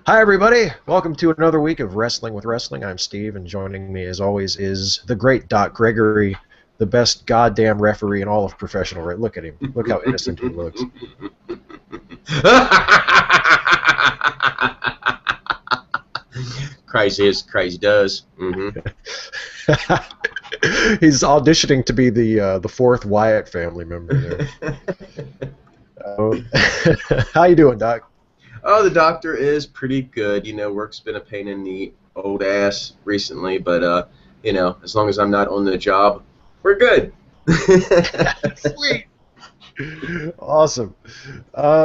Hi, everybody. Welcome to another week of Wrestling with Wrestling. I'm Steve, and joining me, as always, is the great Doc Gregory, the best goddamn referee in all of professional wrestling. Look at him. Look how innocent he looks. Crazy as crazy does. He's auditioning to be the fourth Wyatt family member there. How you doing, Doc? Oh, the doctor is pretty good. You know, work's been a pain in the old ass recently, but you know, as long as I'm not on the job, we're good. Sweet. Awesome.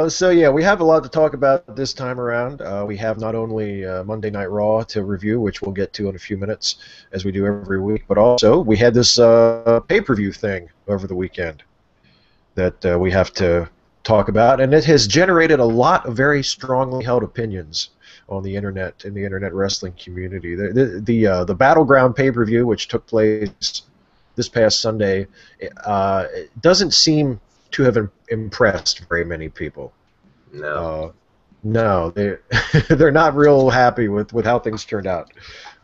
So yeah, we have a lot to talk about this time around. We have not only Monday Night Raw to review, which we'll get to in a few minutes, as we do every week, but also we had this pay-per-view thing over the weekend that we have to talk about, and it has generated a lot of very strongly held opinions on the internet, in the internet wrestling community. The Battleground pay-per-view, which took place this past Sunday, doesn't seem to have impressed very many people. No, they're not real happy with how things turned out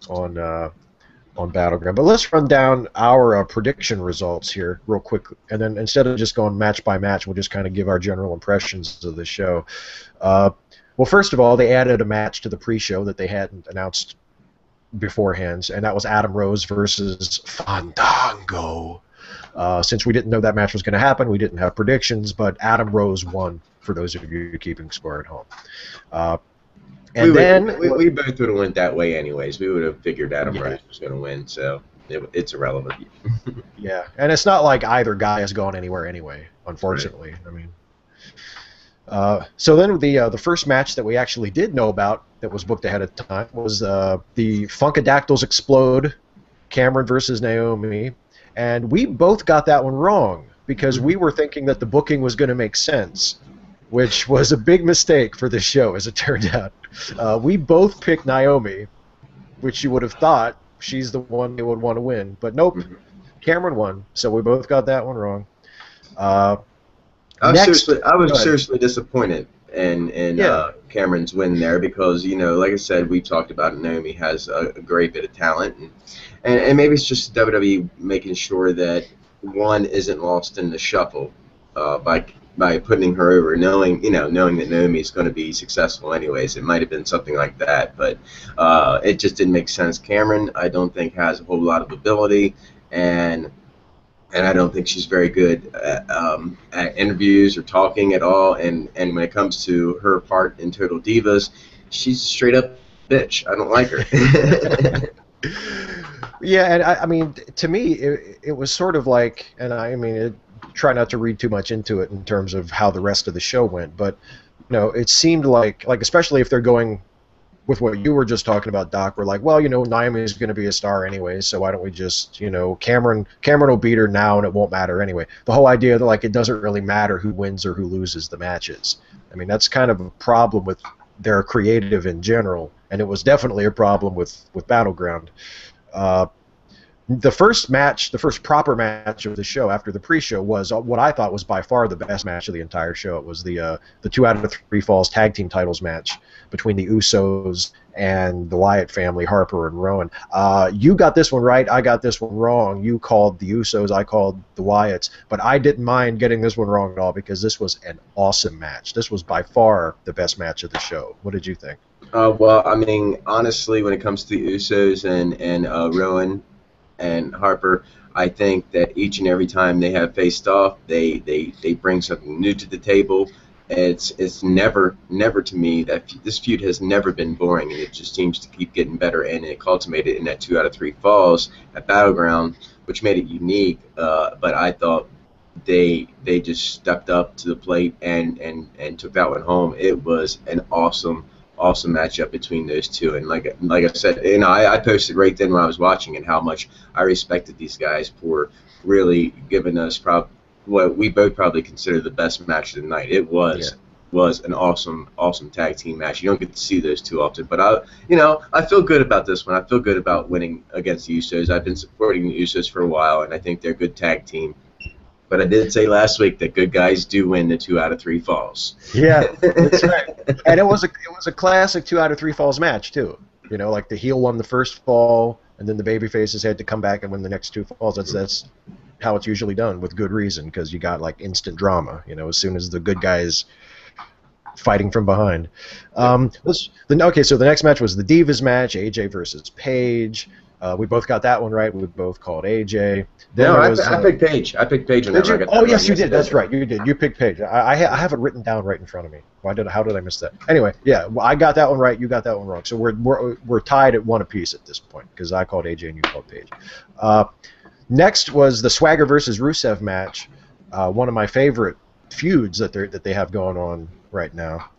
on Battleground. But let's run down our prediction results here real quick, and then instead of just going match by match, we'll just kind of give our general impressions of the show. Well, first of all, they added a match to the pre-show that they hadn't announced beforehand, and that was Adam Rose versus Fandango. Since we didn't know that match was going to happen, we didn't have predictions, but Adam Rose won, for those of you keeping score at home. We both would have went that way anyways. We would have figured Adam Rose was going to win, so it's irrelevant. Yeah, and it's not like either guy has gone anywhere anyway, unfortunately. Right. I mean, so then the first match that we actually did know about that was booked ahead of time was the Funkadactyls Explode, Cameron versus Naomi. And we both got that one wrong because we were thinking that the booking was going to make sense, which was a big mistake for this show, as it turned out. We both picked Naomi, which you would have thought she's the one they would want to win. But nope, Cameron won, so we both got that one wrong. I was seriously disappointed in Cameron's win there because, you know, like I said, we talked about it. Naomi has a great bit of talent, and maybe it's just WWE making sure that one isn't lost in the shuffle by putting her over, knowing that Naomi is going to be successful anyways. It might have been something like that, but it just didn't make sense. Cameron, I don't think, has a whole lot of ability, and I don't think she's very good at interviews or talking at all. And when it comes to her part in Total Divas, she's straight up bitch. I don't like her. Yeah, and I mean, to me, it was sort of like, and I mean, try not to read too much into it in terms of how the rest of the show went, but you know, it seemed like especially if they're going with what you were just talking about, Doc, we're like, well, you know, Naomi is going to be a star anyway, so why don't we just, you know, Cameron will beat her now and it won't matter anyway. The whole idea that, like, it doesn't really matter who wins or who loses the matches. I mean, that's kind of a problem with their creative in general, and it was definitely a problem with Battleground. The first proper match of the show after the pre-show was what I thought was by far the best match of the entire show. It was the 2 out of 3 falls tag team titles match between the Usos and the Wyatt family, Harper and Rowan. You got this one right, I got this one wrong. You called the Usos, I called the Wyatts, but I didn't mind getting this one wrong at all because this was an awesome match. This was by far the best match of the show. What did you think? Well, I mean, honestly, when it comes to the Usos and Rowan and Harper, I think that each and every time they have faced off, they bring something new to the table. It's never to me that this feud has never been boring, and it just seems to keep getting better, and it culminated in that 2 out of 3 falls at Battleground, which made it unique. But I thought they just stepped up to the plate and took that one home. It was an awesome matchup between those two, and like I said, you know, I posted right then when I was watching and how much I respected these guys for really giving us what we both probably consider the best match of the night. It was an awesome tag team match. You don't get to see those too often, but I feel good about this one. I feel good about winning against the Usos. I've been supporting the Usos for a while, and I think they're a good tag team. But I did say last week that good guys do win the 2 out of 3 falls. Yeah, that's right. And it was a classic 2 out of 3 falls match too. Like the heel won the first fall, and then the baby faces had to come back and win the next 2 falls. That's how it's usually done, with good reason, because you got like instant drama. As soon as the good guys fighting from behind. Okay, so the next match was the Divas match, AJ versus Paige. We both got that one right. We both called AJ. Then I picked Paige. I picked Paige on that one. Oh, yes, you did. That's right. You did. You picked Paige. I have it written down right in front of me. How did I miss that? Anyway, yeah, well, I got that one right. You got that one wrong. So we're tied at 1 apiece at this point, because I called AJ and you called Paige. Next was the Swagger versus Rusev match. One of my favorite feuds that they have going on right now.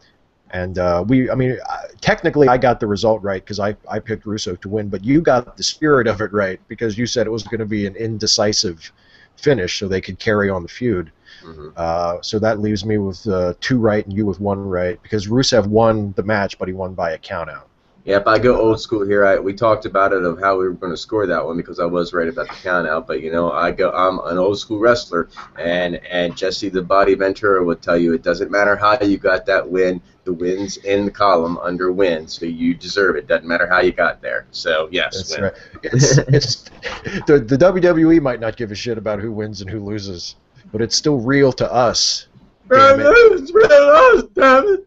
And technically I got the result right because I picked Rusev to win, but you got the spirit of it right because you said it was going to be an indecisive finish so they could carry on the feud. Mm-hmm. So that leaves me with 2 right and you with 1 right, because Rusev won the match, but he won by a countout. Yeah, if I go old school here, we talked about it of how we were going to score that one because I was right about the count out. But I'm an old school wrestler, and Jesse the Body Ventura would tell you it doesn't matter how you got that win. The win's in the column under win, so you deserve it. Doesn't matter how you got there. So yes, that's win. Right. It's the WWE might not give a shit about who wins and who loses, but it's still real to us. Damn it. It's real to us, damn it.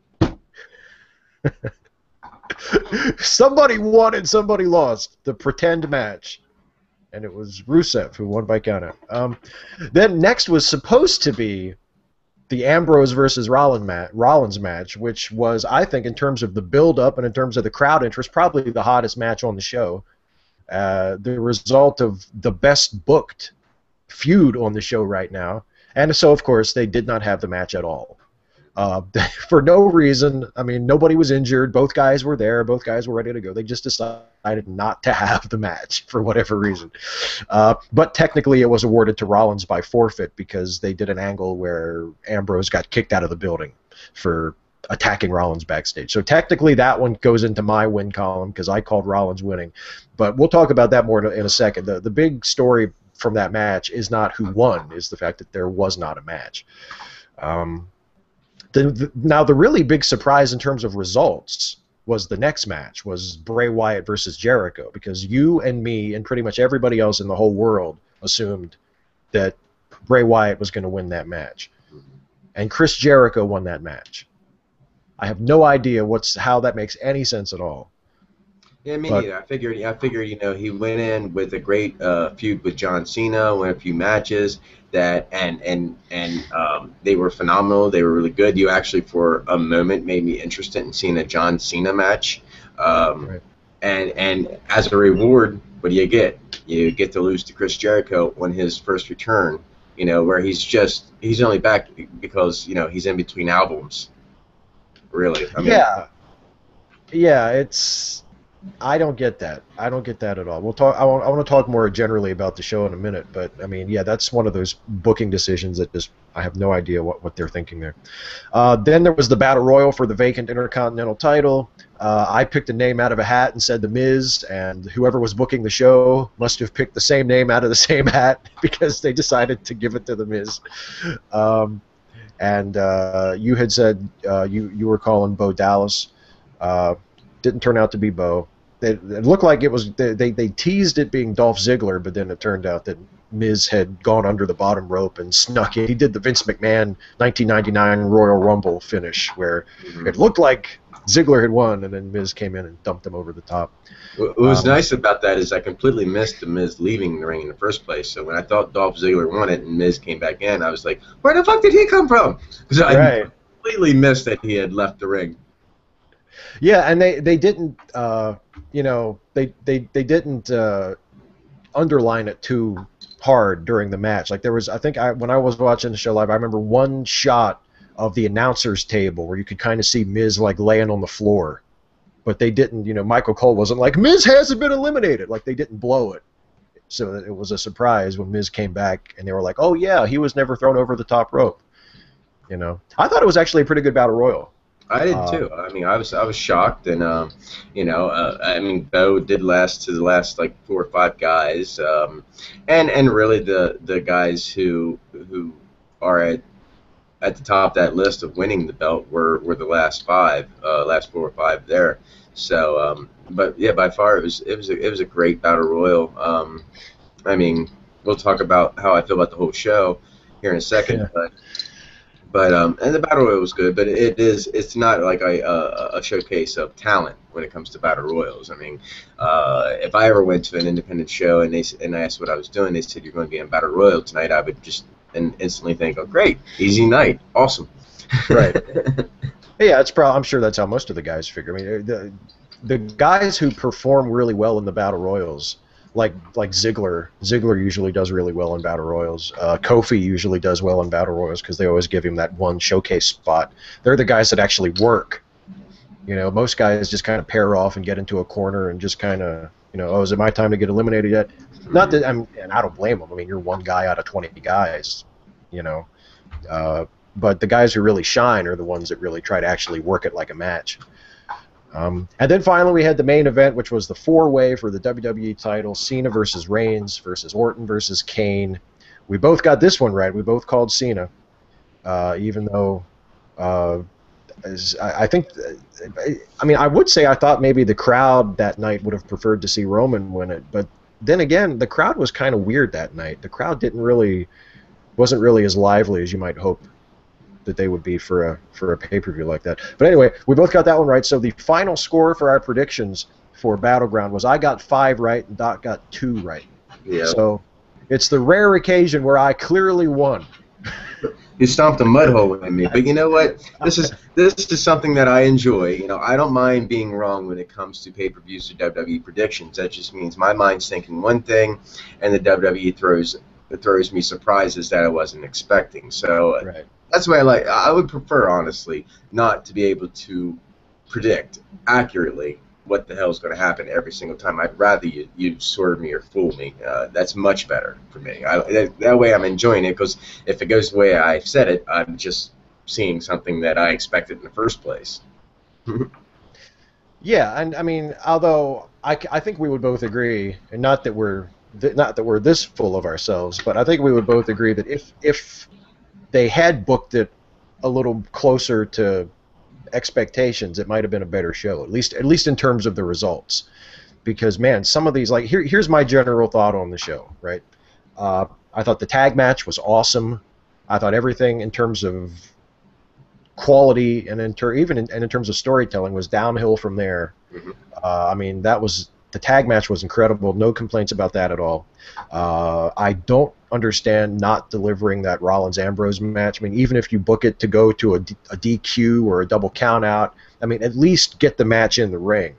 Somebody won and somebody lost the pretend match, and it was Rusev who won by countout. Then next was supposed to be the Ambrose versus Rollins match, which was, I think, in terms of the build-up and in terms of the crowd interest, probably the hottest match on the show. The result of the best booked feud on the show right now. And so, of course, they did not have the match at all. For no reason. I mean, nobody was injured. Both guys were there. Both guys were ready to go. They just decided not to have the match for whatever reason. But technically it was awarded to Rollins by forfeit because they did an angle where Ambrose got kicked out of the building for attacking Rollins backstage. So technically that one goes into my win column because I called Rollins winning. But we'll talk about that more in a second. The big story from that match is not who won, is the fact that there was not a match. Now, the really big surprise in terms of results was the next match, was Bray Wyatt versus Jericho, because you and me and pretty much everybody else in the whole world assumed that Bray Wyatt was going to win that match. And Chris Jericho won that match. I have no idea how that makes any sense at all. Yeah, me neither. I figured, he went in with a great feud with John Cena, won a few matches that, and they were phenomenal. They were really good. You actually, for a moment, made me interested in seeing a John Cena match. Right. And as a reward, what do you get? You get to lose to Chris Jericho on his first return. Where he's only back because he's in between albums. Really. Yeah. It's. I don't get that. I don't get that at all. We'll talk. I want to talk more generally about the show in a minute, but I mean, yeah, that's one of those booking decisions that just I have no idea what they're thinking there. Then there was the Battle Royal for the vacant Intercontinental title. I picked a name out of a hat and said The Miz, and whoever was booking the show must have picked the same name out of the same hat because they decided to give it to The Miz. And you had said you were calling Bo Dallas. Didn't turn out to be Bo. It looked like it was. They teased it being Dolph Ziggler, but then it turned out that Miz had gone under the bottom rope and snuck in. He did the Vince McMahon 1999 Royal Rumble finish, where it looked like Ziggler had won, and then Miz came in and dumped him over the top. What was nice about that is I completely missed the Miz leaving the ring in the first place. So when I thought Dolph Ziggler won it and Miz came back in, I was like, where the fuck did he come from? Because I completely missed that he had left the ring. Yeah, and they didn't, they didn't underline it too hard during the match. Like there was, I think when I was watching the show live, I remember one shot of the announcer's table where you could kind of see Miz like laying on the floor, but they didn't, Michael Cole wasn't like, Miz hasn't been eliminated. Like they didn't blow it. So it was a surprise when Miz came back and they were like, oh yeah, he was never thrown over the top rope. I thought it was actually a pretty good Battle Royal. I did Uh, too. I mean, I was shocked, and I mean, Bo did last to the last like 4 or 5 guys, and really the guys who are at the top of that list of winning the belt were the last 4 or 5 there. So, but yeah, by far it was a great battle royal. I mean, we'll talk about how I feel about the whole show here in a second, yeah, but and the battle royal was good, but it's not like a showcase of talent when it comes to battle royals. I mean, if I ever went to an independent show and I asked what I was doing, they said you're going to be in battle royal tonight, I would just instantly think, oh great, easy night, awesome. right. Yeah, I'm sure that's how most of the guys figure. I mean, the guys who perform really well in the battle royals, like Ziggler usually does really well in battle royals. Kofi usually does well in battle royals because they always give him that one showcase spot. They're the guys that actually work. Most guys just kind of pair off and get into a corner and just kind of, oh, is it my time to get eliminated yet? Not that and I don't blame them. I mean, you're one guy out of 20 guys, you know. But the guys who really shine are the ones that really try to actually work it like a match. And then finally we had the main event, which was the 4-way for the WWE title: Cena versus Reigns versus Orton versus Kane. We both got this one right. We both called Cena, even though I think, I mean, I would say I thought maybe the crowd that night would have preferred to see Roman win it, but then again, the crowd was kind of weird that night. The crowd wasn't really as lively as you might hope that they would be for a pay-per-view like that. But anyway, we both got that one right. So the final score for our predictions for Battleground was I got 5 right and Doc got 2 right. Yeah. So it's the rare occasion where I clearly won. You stomped a mud hole in me, but you know what? This is something that I enjoy. I don't mind being wrong when it comes to pay-per-views or WWE predictions. That just means my mind's thinking one thing, and the WWE throws me surprises that I wasn't expecting. So Right. that's why I would prefer, honestly, not to be able to predict accurately what the hell is going to happen every single time. I'd rather you swerve me or fool me. That's much better for me. That way I'm enjoying it, because if it goes the way I said it, I'm just seeing something that I expected in the first place. Yeah, and I mean, although I think we would both agree, and not that we're this full of ourselves, but I think we would both agree that if they had booked it a little closer to expectations, it might have been a better show, at least in terms of the results. Because man, some of these, like, here's my general thought on the show, right? I thought the tag match was awesome. I thought everything in terms of quality and in terms of storytelling was downhill from there. Mhm. I mean, the tag match was incredible. No complaints about that at all. I don't understand not delivering that Rollins Ambrose match. I mean, even if you book it to go to a DQ or a double count out, I mean, at least get the match in the ring.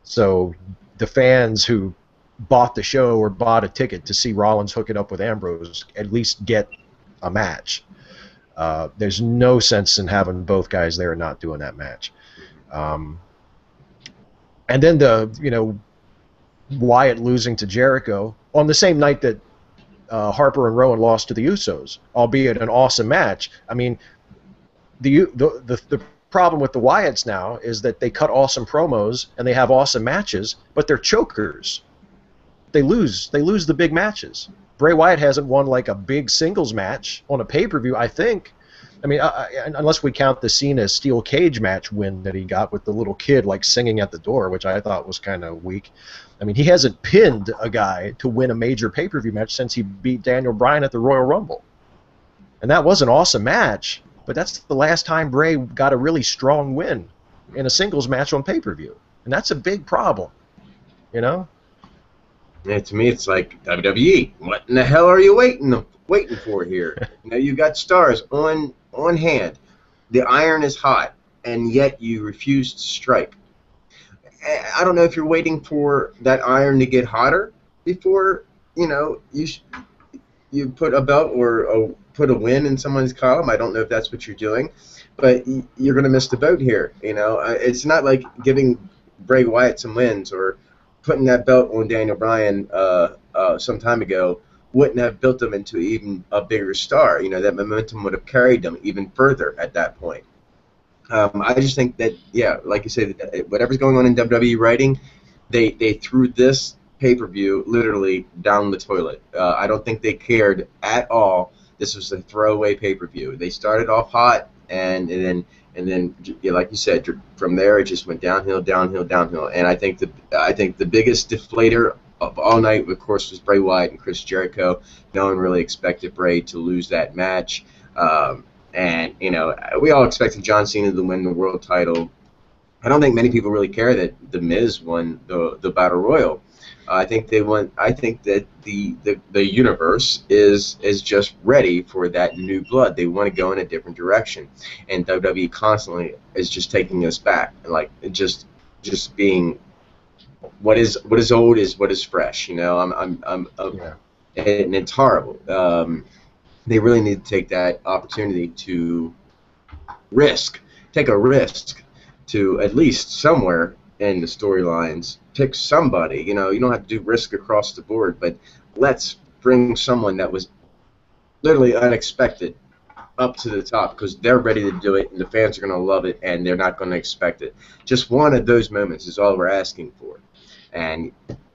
So the fans who bought the show or bought a ticket to see Rollins hook it up with Ambrose at least get a match. There's no sense in having both guys there and not doing that match. And then Wyatt losing to Jericho on the same night that Harper and Rowan lost to the Usos, albeit an awesome match. I mean, the problem with the Wyatts now is that they cut awesome promos and they have awesome matches, but they're chokers. They lose the big matches. Bray Wyatt hasn't won like a big singles match on a pay-per-view, I think. I mean, unless we count the Cena steel cage match win that he got with the little kid like singing at the door, which I thought was kind of weak. I mean, he hasn't pinned a guy to win a major pay-per-view match since he beat Daniel Bryan at the Royal Rumble. And that was an awesome match, but that's the last time Bray got a really strong win in a singles match on pay-per-view. And that's a big problem, you know? Yeah, to me, it's like WWE. What in the hell are you waiting for here? You got stars on hand. The iron is hot, and yet you refuse to strike. I don't know if you're waiting for that iron to get hotter before you put a belt or put a win in someone's column. I don't know if that's what you're doing, but you're going to miss the boat here. It's not like giving Bray Wyatt some wins or putting that belt on Daniel Bryan some time ago wouldn't have built them into even a bigger star. That momentum would have carried them even further at that point. I just think that, yeah, like you said, whatever's going on in WWE writing, they threw this pay-per-view literally down the toilet. I don't think they cared at all. This was a throwaway pay-per-view. They started off hot, and then yeah, like you said, from there it just went downhill, downhill, downhill. And I think the biggest deflator of all night, of course, was Bray Wyatt and Chris Jericho. No one really expected Bray to lose that match. And, we all expected John Cena to win the world title. I don't think many people really care that The Miz won the Battle Royal. I think that the universe is just ready for that new blood. They want to go in a different direction, and WWE constantly is just taking us back, like just being what is old is what is fresh. Yeah. And it's horrible. They really need to take that opportunity to take a risk to at least somewhere in the storylines, pick somebody. You don't have to do risk across the board, but let's bring someone that was literally unexpected up to the top because they're ready to do it and the fans are going to love it and they're not going to expect it. Just one of those moments is all we're asking for. And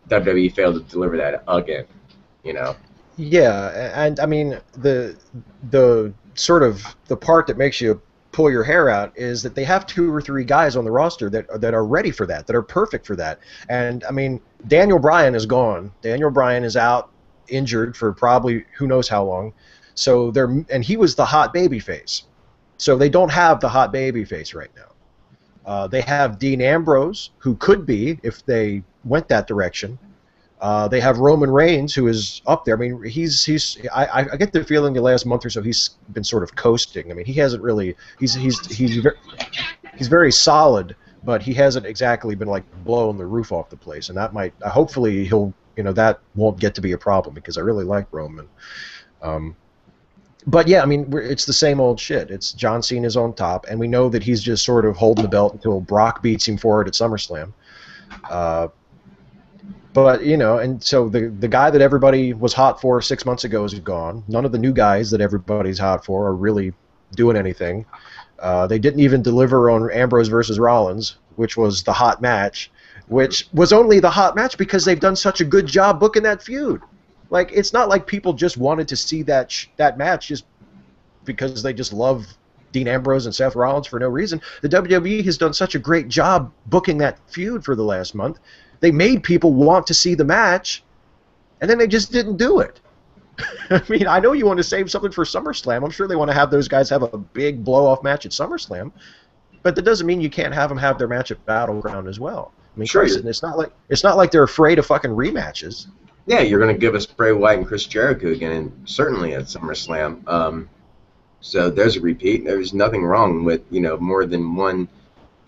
WWE failed to deliver that again, Yeah, and I mean the sort of the part that makes you pull your hair out is that they have 2 or 3 guys on the roster that are ready for that are perfect for that. And I mean, Daniel Bryan is gone. Daniel Bryan is out injured for probably who knows how long. So and he was the hot baby face. So they don't have the hot baby face right now. They have Dean Ambrose, who could be if they went that direction. They have Roman Reigns, who is up there. I mean, I get the feeling the last month or so he's been sort of coasting. I mean, he hasn't really. He's very solid, but he hasn't exactly been like blowing the roof off the place. And that might, hopefully, that won't get to be a problem because I really like Roman. But yeah, I mean, it's the same old shit. It's John Cena's on top, and we know that he's just sort of holding the belt until Brock beats him for it at SummerSlam. But, and so the guy that everybody was hot for 6 months ago is gone. None of the new guys that everybody's hot for are really doing anything. They didn't even deliver on Ambrose versus Rollins, which was the hot match, which was only the hot match because they've done such a good job booking that feud. Like, it's not like people just wanted to see that match just because they just love Dean Ambrose and Seth Rollins for no reason. The WWE has done such a great job booking that feud for the last month. They made people want to see the match, and then they just didn't do it. I mean, I know you want to save something for SummerSlam. I'm sure they want to have those guys have a big blow-off match at SummerSlam, but that doesn't mean you can't have them have their match at Battleground as well. I mean, Sure. Christ, it's not like they're afraid of fucking rematches. Yeah, you're going to give us Bray Wyatt and Chris Jericho again, and certainly at SummerSlam. So there's a repeat. There's nothing wrong with more than one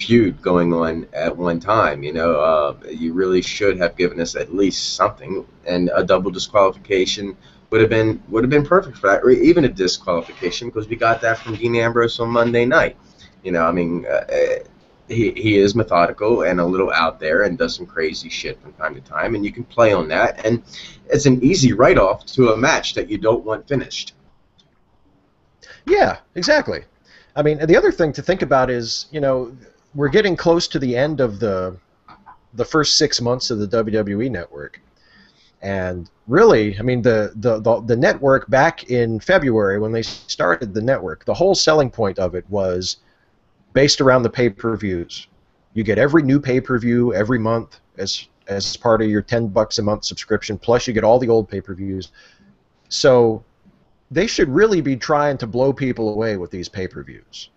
feud going on at one time. You really should have given us at least something, and a double disqualification would have been perfect for that, or even a disqualification because we got that from Dean Ambrose on Monday night. I mean, he is methodical and a little out there and does some crazy shit from time to time, and you can play on that, and it's an easy write-off to a match that you don't want finished. Yeah, exactly. I mean, the other thing to think about is, we're getting close to the end of the first 6 months of the WWE network. And really, I mean, the network back in February when they started the network, the whole selling point of it was based around the pay-per-views. You get every new pay-per-view every month as part of your $10 a month subscription, plus you get all the old pay-per-views. So they should really be trying to blow people away with these pay-per-views.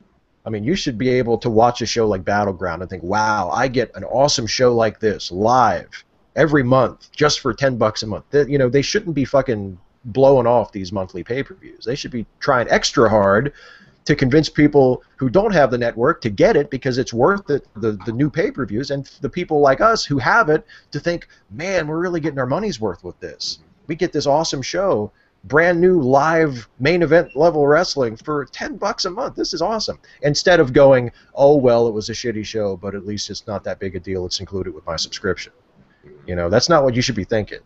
I mean, you should be able to watch a show like Battleground and think, wow, I get an awesome show like this live every month just for $10 a month. They shouldn't be fucking blowing off these monthly pay-per-views. They should be trying extra hard to convince people who don't have the network to get it because it's worth it, the new pay-per-views, and the people like us who have it to think, man, we're really getting our money's worth with this. We get this awesome show, brand new live main event level wrestling for $10 a month. This is awesome. Instead of going, oh, well, it was a shitty show, but at least it's not that big a deal. It's included with my subscription. That's not what you should be thinking.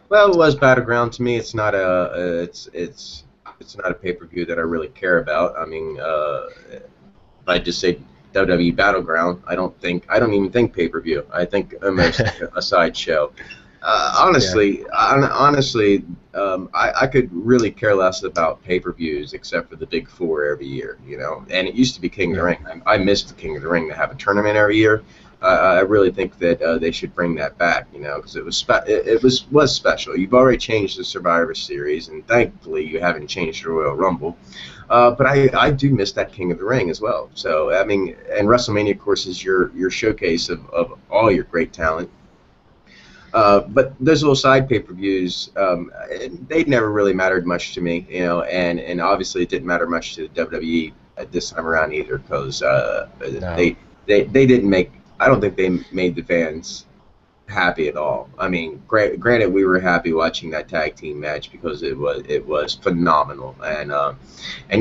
Well, it was Battleground to me. It's not it's it's not a pay-per-view that I really care about. I mean, if I just say WWE Battleground, I don't even think pay-per-view. I think almost a sideshow. Yeah. Honestly, I could really care less about pay-per-views except for the big four every year, you know. And it used to be King of the Yeah. Ring. I miss the King of the Ring to have a tournament every year. I really think that they should bring that back, you know, because it was special. You've already changed the Survivor Series, and thankfully you haven't changed the Royal Rumble. But I do miss that King of the Ring as well. So I mean, and WrestleMania, of course, is your showcase of all your great talent. But those little side pay-per-views, they never really mattered much to me, you know, and obviously it didn't matter much to the WWE at this time around either, because No. they didn't make. I don't think they made the fans happy at all. I mean, granted, we were happy watching that tag team match because it was phenomenal, and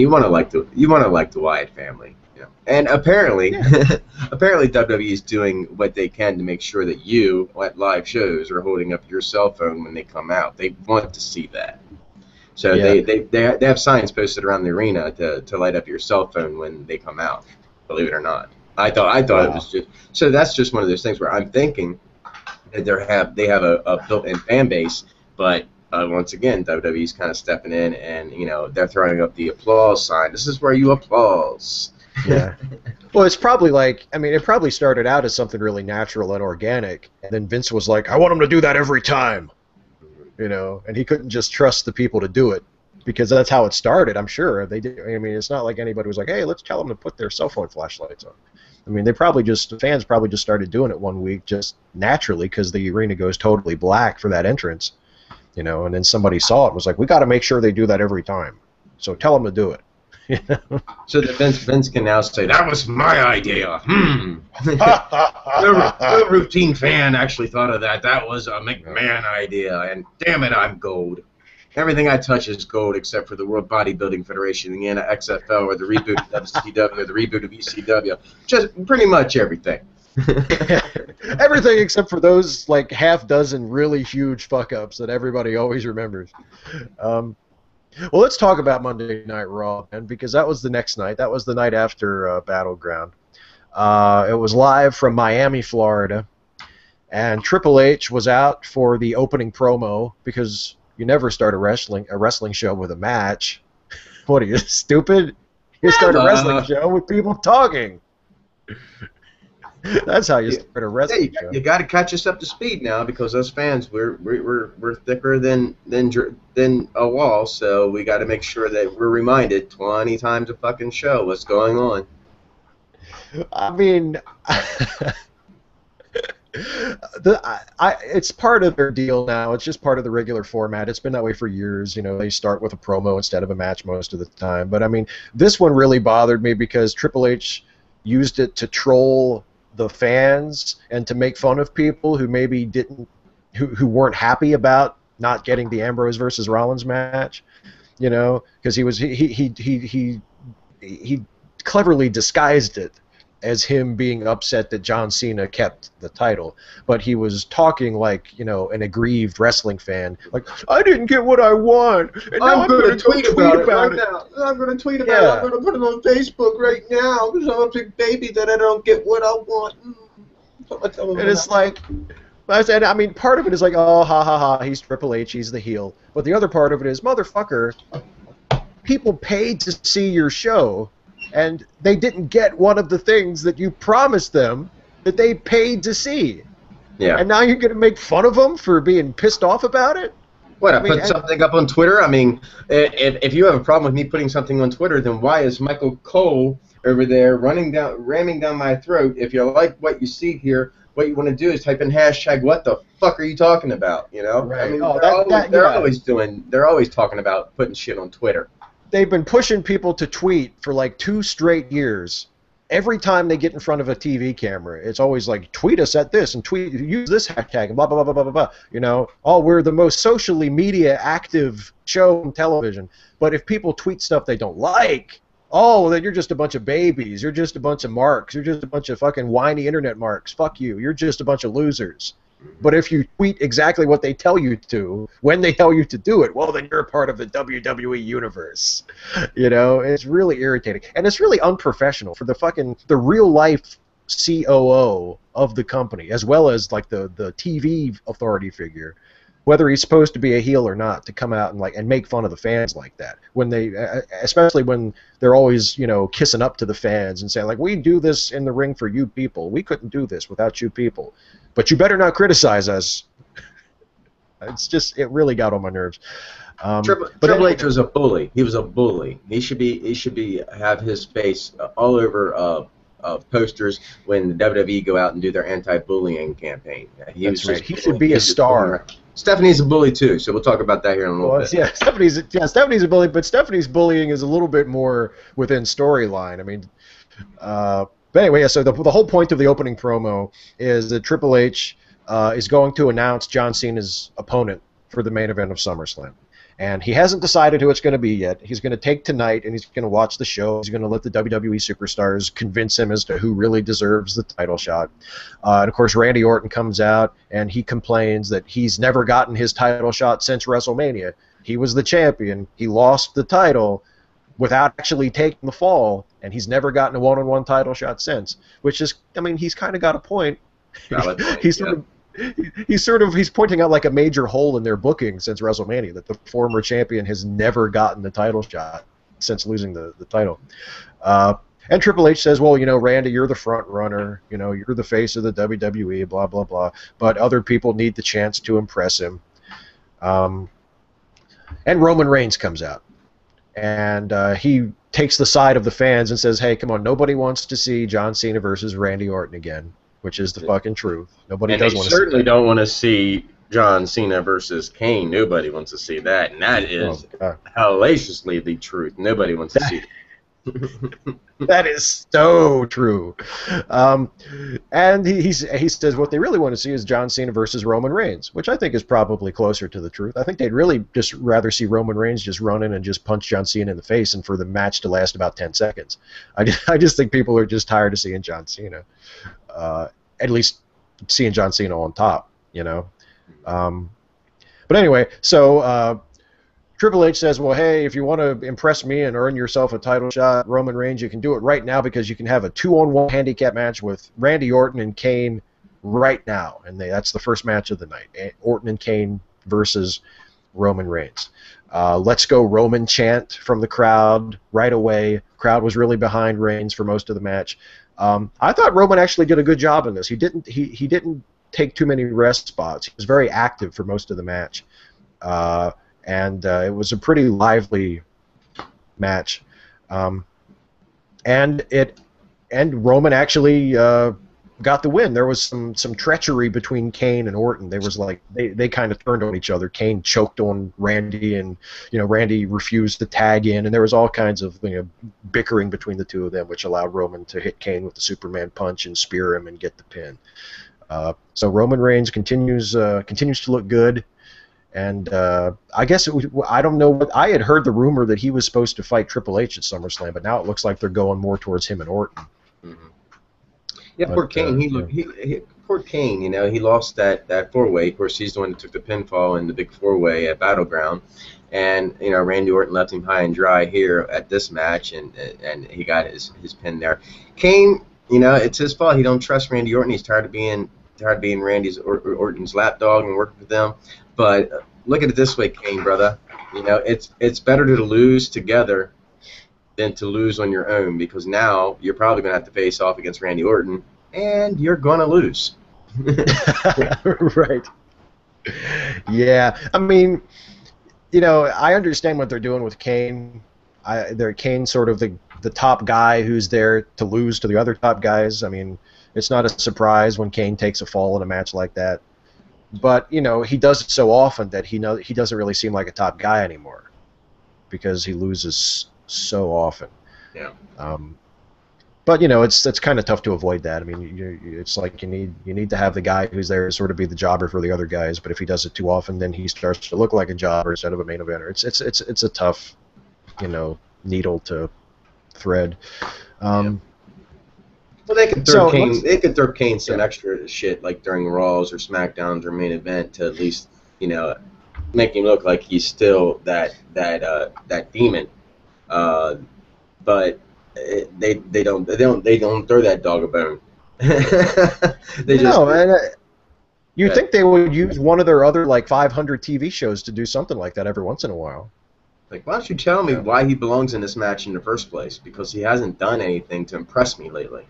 you want to like the Wyatt family, you know. And apparently, Yeah. apparently WWE is doing what they can to make sure that you at live shows are holding up your cell phone when they come out. They want to see that. So Yeah. they have signs posted around the arena to light up your cell phone when they come out. Believe it or not, I thought it Wow. was just so. That's just one of those things where I'm thinking that they have a built-in fan base, but once again, WWE's kind of stepping in, and you know they're throwing up the applause sign. This is where you applause. Yeah. Well, it's probably like, I mean, it probably started out as something really natural and organic, and then Vince was like, I want him to do that every time, you know, and he couldn't just trust the people to do it because that's how it started, I'm sure. They did. I mean, it's not like anybody was like, hey, let's tell them to put their cell phone flashlights on. I mean, the fans probably just started doing it one week just naturally because the arena goes totally black for that entrance, you know, and then somebody saw it and was like, we got to make sure they do that every time. So tell them to do it. So that Vince can now say that was my idea. No routine fan actually thought of that. That was a McMahon idea, and damn it, I'm gold. Everything I touch is gold except for the World Bodybuilding Federation, the XFL, or the reboot of WCW, or the reboot of ECW. Just pretty much everything. Everything except for those like half dozen really huge fuck ups that everybody always remembers. Um, well, let's talk about Monday Night Raw, man, because that was the next night. That was the night after Battleground. It was live from Miami, Florida, and Triple H was out for the opening promo because you never start a wrestling show with a match. What are you, stupid? You start a wrestling show with people talking. That's how you start a Yeah, wrestling show. you got to catch us up to speed now, because us fans we're thicker than a wall, so we got to make sure that we're reminded 20 times a fucking show what's going on. I mean, it's part of their deal now. It's just part of the regular format. It's been that way for years. You know, they start with a promo instead of a match most of the time. But I mean, this one really bothered me because Triple H used it to troll the fans and to make fun of people who maybe who weren't happy about not getting the Ambrose versus Rollins match. You know, because he cleverly disguised it as him being upset that John Cena kept the title, but he was talking like, you know, an aggrieved wrestling fan, like, I didn't get what I want, and now I'm going to go tweet about it. now. I'm going to tweet about it. Yeah, I'm going to put it on Facebook right now because I'm a big baby that I don't get what I want. and it's like, I said, I mean, part of it is like, oh, ha ha ha, he's Triple H, he's the heel, but the other part of it is, motherfucker, people paid to see your show, and they didn't get one of the things that you promised them that they paid to see. Yeah. And now you're going to make fun of them for being pissed off about it? What, I I mean, put something up on Twitter? I mean, if you have a problem with me putting something on Twitter, then why is Michael Cole over there ramming down my throat? If you like what you see here, what you want to do is type in hashtag what the fuck are you talking about? You know? right. I mean, Oh, they're always talking about putting shit on Twitter. They've been pushing people to tweet for like 2 straight years. Every time they get in front of a TV camera, it's always like, tweet us at this and use this hashtag and blah, blah, blah, blah, blah, blah. You know, oh, we're the most socially media active show on television. But if people tweet stuff they don't like, oh, then you're just a bunch of babies. You're just a bunch of marks. You're just a bunch of fucking whiny internet marks. Fuck you. You're just a bunch of losers. But if you tweet exactly what they tell you to, when they tell you to do it, well, then you're a part of the WWE universe. You know, it's really irritating. And it's really unprofessional for the real life COO of the company, as well as like the TV authority figure, whether he's supposed to be a heel or not, to come out and make fun of the fans like that. When they, especially when they're always, kissing up to the fans and saying like, we do this in the ring for you people. We couldn't do this without you people. But you better not criticize us. It really got on my nerves. Triple H was a bully. He was a bully. He should have his face all over posters when the WWE go out and do their anti-bullying campaign. He should be a star. Stephanie's a bully too, so we'll talk about that here in a little bit. Yeah, Stephanie's a bully, but Stephanie's bullying is a little bit more within storyline. I mean, but anyway, so the whole point of the opening promo is that Triple H is going to announce John Cena's opponent for the main event of SummerSlam. And he hasn't decided who it's going to be yet. He's going to take tonight, and he's going to watch the show. He's going to let the WWE superstars convince him as to who really deserves the title shot. And, of course, Randy Orton comes out, and he complains that he's never gotten his title shot since WrestleMania. He was the champion. He lost the title without actually taking the fall, and he's never gotten a one-on-one title shot since, which is, I mean, he's kind of got a point. Valid point, He's pointing out like a major hole in their booking since WrestleMania, that the former champion has never gotten the title shot since losing the title. And Triple H says, well, Randy, you're the front runner, you're the face of the WWE, blah, blah, blah, but other people need the chance to impress him. And Roman Reigns comes out, and he takes the side of the fans and says, hey, come on, nobody wants to see John Cena versus Randy Orton again. Which is the fucking truth. Nobody does want to see that. They certainly don't want to see John Cena versus Kane. Nobody wants to see that, and that is hellaciously the truth. Nobody wants to see that. That is so true. And he says what they really want to see is John Cena versus Roman Reigns, which I think is probably closer to the truth. I think they'd really just rather see Roman Reigns just run in and just punch John Cena in the face and for the match to last about 10 seconds. I just think people are just tired of seeing John Cena. At least seeing John Cena on top, But anyway, so Triple H says, well, hey, if you want to impress me and earn yourself a title shot, Roman Reigns, you can do it right now because you can have a 2-on-1 handicap match with Randy Orton and Kane right now. And that's the first match of the night. Orton and Kane versus Roman Reigns. Let's go Roman chant from the crowd right away. Crowd was really behind Reigns for most of the match. I thought Roman actually did a good job in this. He didn't take too many rest spots. He was very active for most of the match. And it was a pretty lively match, and Roman actually got the win. There was some treachery between Kane and Orton. There was they kind of turned on each other. Kane choked on Randy, and Randy refused to tag in, and there was all kinds of bickering between the two of them, which allowed Roman to hit Kane with the Superman punch and spear him and get the pin. So Roman Reigns continues to look good. And I guess I don't know. I had heard the rumor that he was supposed to fight Triple H at SummerSlam, but now it looks like they're going more towards him and Orton. Mm-hmm. Yeah, poor Kane. Poor Kane. He lost that four-way. Of course, he's the one that took the pinfall in the big four-way at Battleground, and Randy Orton left him high and dry here at this match, and he got his pin there. Kane, it's his fault. He don't trust Randy Orton. He's tired of being Randy's Orton's lapdog and working for them. But look at it this way, Kane, brother. It's better to lose together than to lose on your own, because now you're probably going to have to face off against Randy Orton, and you're going to lose. Right. Yeah. I mean, I understand what they're doing with Kane. Kane's sort of the top guy who's there to lose to the other top guys. I mean, it's not a surprise when Kane takes a fall in a match like that. But, he does it so often that he doesn't really seem like a top guy anymore because he loses so often. Yeah. But, it's kind of tough to avoid that. I mean, it's like you need to have the guy who's there to sort of be the jobber for the other guys. But if he does it too often, then he starts to look like a jobber instead of a main eventer. It's a tough, needle to thread. Yeah. Well, they could throw So Kane. They could throw Kane some Yeah. extra shit like during Raws or SmackDowns or main event to at least make him look like he's still that demon. Uh, but they don't throw that dog a bone. They just No, and you'd think they would use one of their other like 500 TV shows to do something like that every once in a while. like, why don't you tell me why he belongs in this match in the first place? Because he hasn't done anything to impress me lately.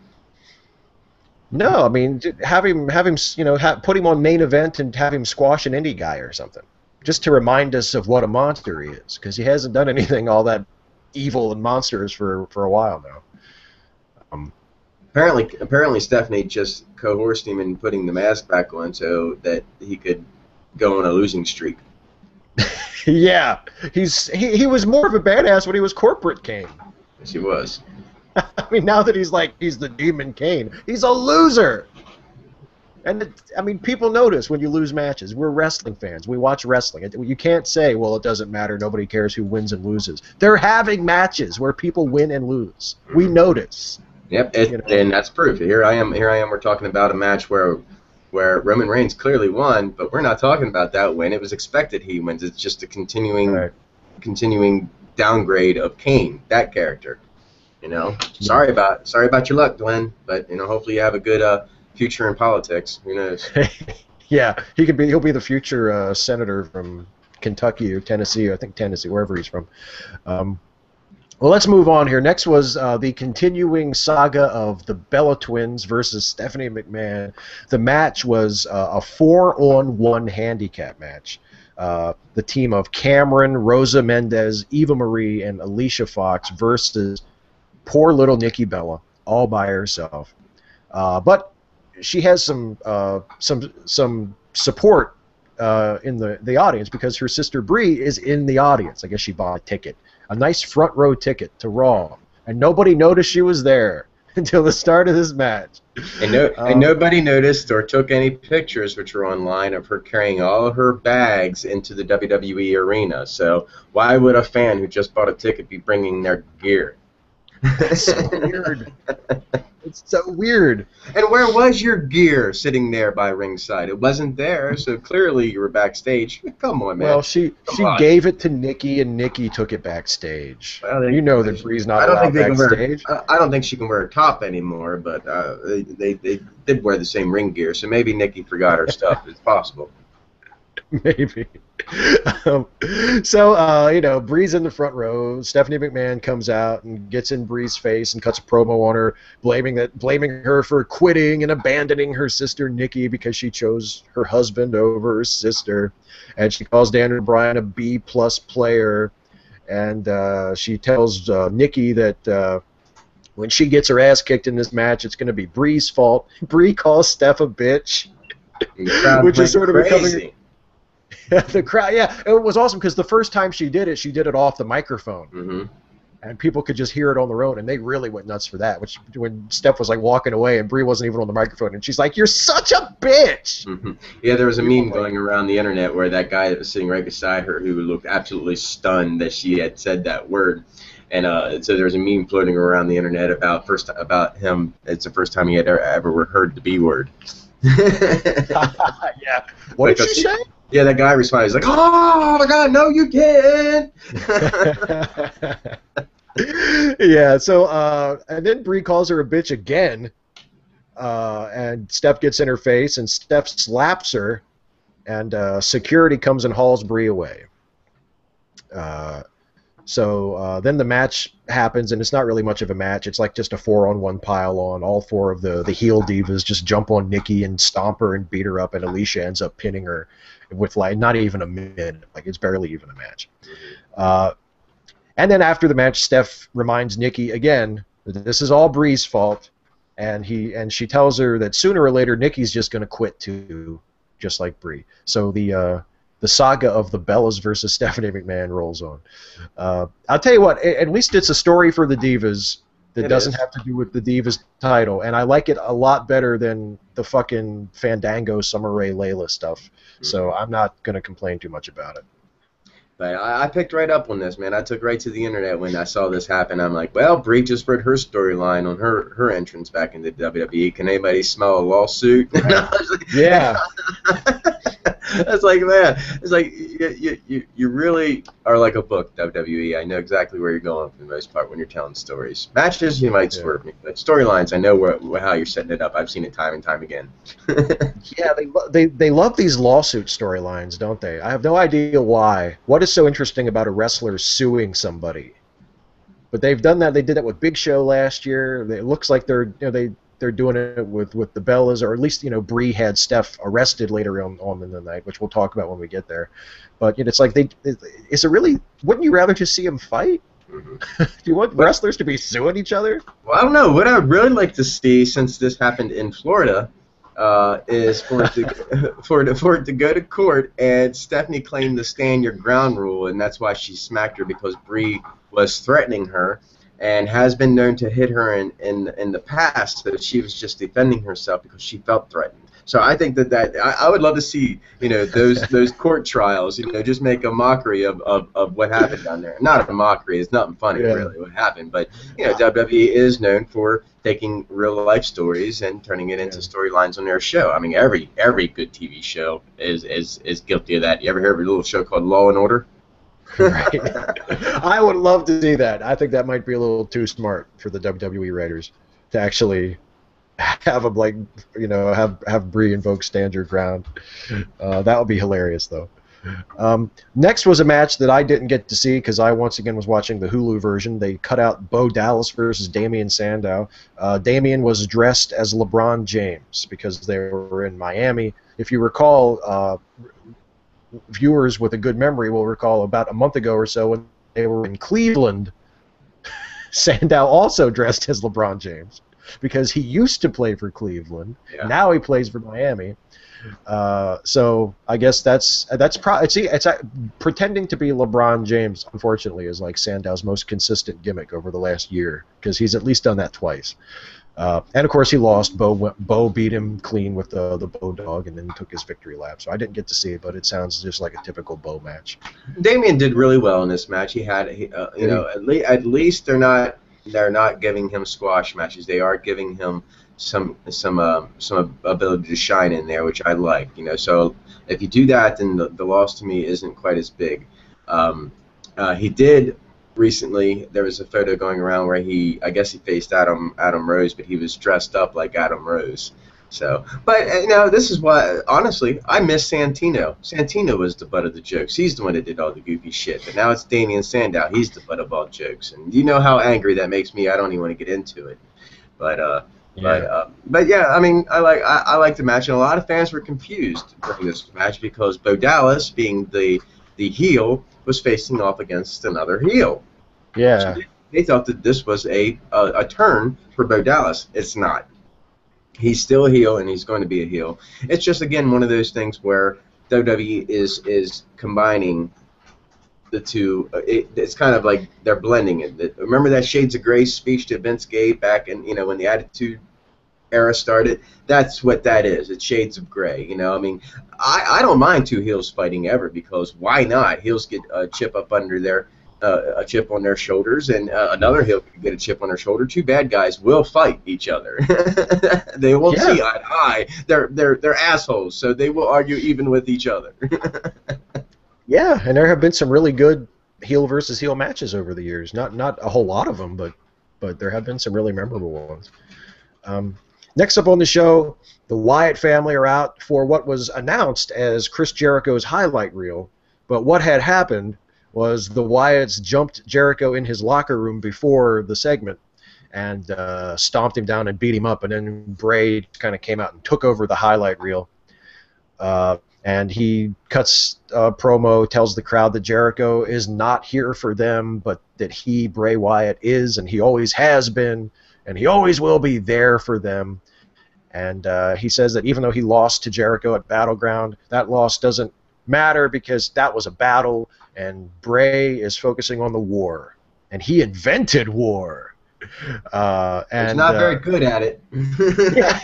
No, I mean, have him, put him on main event and have him squash an indie guy or something, just to remind us of what a monster he is, because he hasn't done anything all that evil and monstrous for a while now. Apparently, Stephanie just coerced him in putting the mask back on so that he could go on a losing streak. Yeah, he was more of a badass when he was corporate Kane. Yes, he was. I mean, now that he's the Demon Kane, he's a loser. And people notice when you lose matches. We're wrestling fans. We watch wrestling. You can't say, well, it doesn't matter. Nobody cares who wins and loses. They're having matches where people win and lose. We notice. Yep, and that's proof. Here I am. We're talking about a match where Roman Reigns clearly won, but we're not talking about that win. It was expected he wins. It's just a continuing downgrade of Kane, that character. Sorry about your luck, Glenn, but hopefully you have a good future in politics. Who knows? Yeah, he'll be the future senator from Kentucky or Tennessee. I think Tennessee, wherever he's from. Well, let's move on here. Next was the continuing saga of the Bella Twins versus Stephanie McMahon. The match was a 4-on-1 handicap match. The team of Cameron, Rosa Mendez, Eva Marie, and Alicia Fox versus poor little Nikki Bella, all by herself. But she has some support in the audience because her sister Brie is in the audience. I guess she bought a ticket. A nice front row ticket to Raw, and nobody noticed she was there until the start of this match. And nobody noticed or took any pictures, which are online, of her carrying all of her bags into the WWE arena. So why would a fan who just bought a ticket be bringing their gear? It's so weird. It's so weird. And where was your gear sitting there by ringside? It wasn't there, so clearly you were backstage. Come on, man. Well, she gave it to Nikki, and Nikki took it backstage. Well, that Brie's not allowed backstage. I don't think she can wear a top anymore, but they did wear the same ring gear, so maybe Nikki forgot her stuff. It's possible. Maybe. Brie's in the front row. Stephanie McMahon comes out and gets in Brie's face and cuts a promo on her, blaming her for quitting and abandoning her sister Nikki because she chose her husband over her sister, and she calls Daniel Bryan a B+ player, and she tells Nikki that when she gets her ass kicked in this match, it's going to be Brie's fault. Brie calls Steph a bitch, which is sort of becoming. The crowd, yeah, it was awesome because the first time she did it off the microphone, and people could just hear it on their own, and they really went nuts for that. Which when Steph was like walking away, and Brie wasn't even on the microphone, and she's like, "You're such a bitch." Yeah, there was a meme going around the internet where that guy that was sitting right beside her, who looked absolutely stunned that she had said that word, and so there was a meme floating around the internet about him. It's the first time he had ever heard the B word. Yeah. What did she say? Yeah, that guy responded. He's like, "Oh my God, no, you didn't." Yeah. So, and then Brie calls her a bitch again, and Steph gets in her face, and Steph slaps her, and security comes and hauls Brie away. So then the match happens, and it's not really much of a match. It's like just a 4-on-1 pile-on. All four of the heel divas just jump on Nikki and stomp her and beat her up, and Alicia ends up pinning her with like not even a minute. Like it's barely even a match. And then after the match, Steph reminds Nikki again that this is all Brie's fault, and she tells her that sooner or later Nikki's just going to quit too, just like Brie. So the saga of the Bellas versus Stephanie McMahon rolls on. I'll tell you what, at least it's a story for the Divas that doesn't have to do with the Divas title, and I like it a lot better than the fucking Fandango Summer Rae Layla stuff, so I'm not going to complain too much about it. But I picked right up on this, man. I took right to the internet when I saw this happen. I'm like, well, Brie just read her storyline on her entrance back into WWE. Can anybody smell a lawsuit? Right. Yeah. It's like, man, it's like you really are like a book, WWE. I know exactly where you're going for the most part when you're telling stories. Matches, you might swerve me, but storylines, I know how you're setting it up. I've seen it time and time again. Yeah, they love these lawsuit storylines, don't they? I have no idea why. What is so interesting about a wrestler suing somebody? But they've done that. They did that with Big Show last year. It looks like they're doing it with the Bellas, or at least Brie had Steph arrested later on in the night, which we'll talk about when we get there. But it's like is it really? Wouldn't you rather just see them fight? Mm-hmm. Do you want wrestlers to be suing each other? Well, I don't know. What I would really like to see, since this happened in Florida, is for it to go to court and Stephanie claimed the stand your ground rule, and that's why she smacked her, because Brie was threatening her and has been known to hit her in the past, so she was just defending herself because she felt threatened. So I think that I would love to see those court trials, just make a mockery of what happened down there. Not a mockery, it's nothing funny really what happened, but WWE is known for taking real life stories and turning it into storylines on their show. I mean, every good TV show is guilty of that. You ever hear of a little show called Law and Order? Right. I would love to see that. I think that might be a little too smart for the WWE writers to actually have them have Brie invoke stand your ground. That would be hilarious though. Next was a match that I didn't get to see because I once again was watching the Hulu version. They cut out Bo Dallas versus Damian Sandow. Damian was dressed as LeBron James because they were in Miami. If you recall, viewers with a good memory will recall about a month ago or so when they were in Cleveland, Sandow also dressed as LeBron James because he used to play for Cleveland. Yeah. Now he plays for Miami. So I guess that's it's pretending to be LeBron James, unfortunately, is like Sandow's most consistent gimmick over the last year because he's at least done that twice. And of course he lost. Bo beat him clean with the Bo dog and then took his victory lap. So I didn't get to see it, but it sounds just like a typical Bo match. Damian did really well in this match. He had at least they're not giving him squash matches. They are giving him some ability to shine in there, which I like. So if you do that, then the loss to me isn't quite as big. He did. Recently, there was a photo going around where I guess he faced Adam Rose, but he was dressed up like Adam Rose. So, but this is why, honestly, I miss Santino. Santino was the butt of the jokes. He's the one that did all the goofy shit. But now it's Damian Sandow. He's the butt of all jokes, and you know how angry that makes me. I don't even want to get into it. But yeah, I mean, I like the match, and a lot of fans were confused during this match because Bo Dallas, being the heel, was facing off against another heel. Yeah. So they thought that this was a turn for Bo Dallas. It's not. He's still a heel, and he's going to be a heel. It's just, again, one of those things where WWE is combining the two. It's kind of like they're blending it. Remember that Shades of Grey speech that Vince gave back in, when the Attitude Era started? That's what that is. It's Shades of Grey. I mean, I don't mind two heels fighting ever, because why not? Heels get a chip up under a chip on their shoulders, and another heel can get a chip on their shoulder. Two bad guys will fight each other. They won't see eye to eye. They're assholes, so they will argue even with each other. Yeah, and there have been some really good heel versus heel matches over the years. Not a whole lot of them, but there have been some really memorable ones. Next up on the show, the Wyatt family are out for what was announced as Chris Jericho's highlight reel. But what had happened was the Wyatts jumped Jericho in his locker room before the segment and stomped him down and beat him up. And then Bray kind of came out and took over the highlight reel. And he cuts a promo, tells the crowd that Jericho is not here for them, but that he, Bray Wyatt, is, and he always has been, and he always will be there for them. And he says that even though he lost to Jericho at Battleground, that loss doesn't matter because that was a battle, and Bray is focusing on the war. And he invented war. And he's not very good at it. Yeah.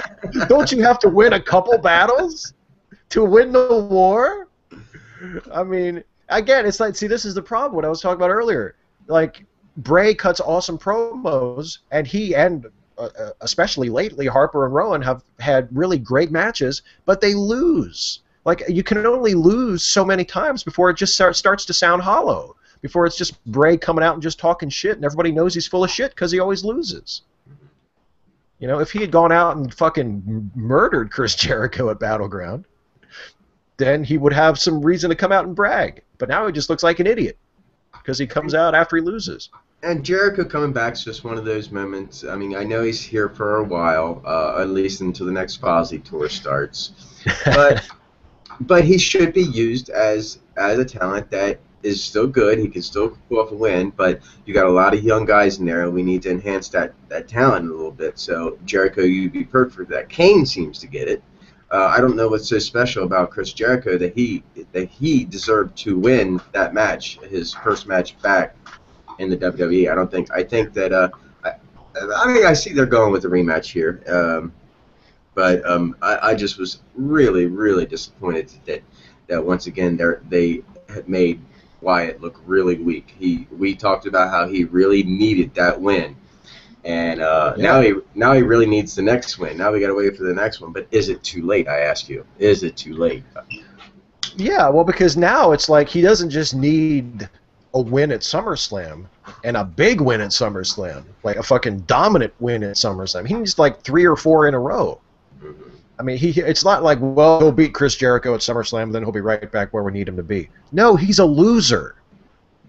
Don't you have to win a couple battles to win the war? I mean, again, it's like, see, this is the problem. What I was talking about earlier, like Bray cuts awesome promos, and he and especially lately Harper and Rowan have had really great matches, but they lose. Like you can only lose so many times before it just starts to sound hollow. Before it's just Bray coming out and just talking shit, and everybody knows he's full of shit because he always loses. You know, if he had gone out and fucking murdered Chris Jericho at Battleground, then he would have some reason to come out and brag. But now he just looks like an idiot because he comes out after he loses. And Jericho coming back is just one of those moments. I mean, I know he's here for a while, at least until the next Fozzy tour starts. But he should be used as a talent that is still good. He can still pull off a win, but you got a lot of young guys in there, and we need to enhance that talent a little bit. So Jericho, you'd be perfect for that. Kane seems to get it. I don't know what's so special about Chris Jericho that he deserved to win that match, his first match back in the WWE. I think that I see they're going with the rematch here, but I just was really, really disappointed that once again they had made Wyatt look really weak. We talked about how he really needed that win, and now he really needs the next win. Now we got to wait for the next one. But is it too late? I ask you. Is it too late? Yeah, well, because now it's like he doesn't just need a win at SummerSlam and a big win at SummerSlam, like a fucking dominant win at SummerSlam. He needs like 3 or 4 in a row. Mm-hmm. I mean, it's not like, well, he'll beat Chris Jericho at SummerSlam, and then he'll be right back where we need him to be. No, he's a loser.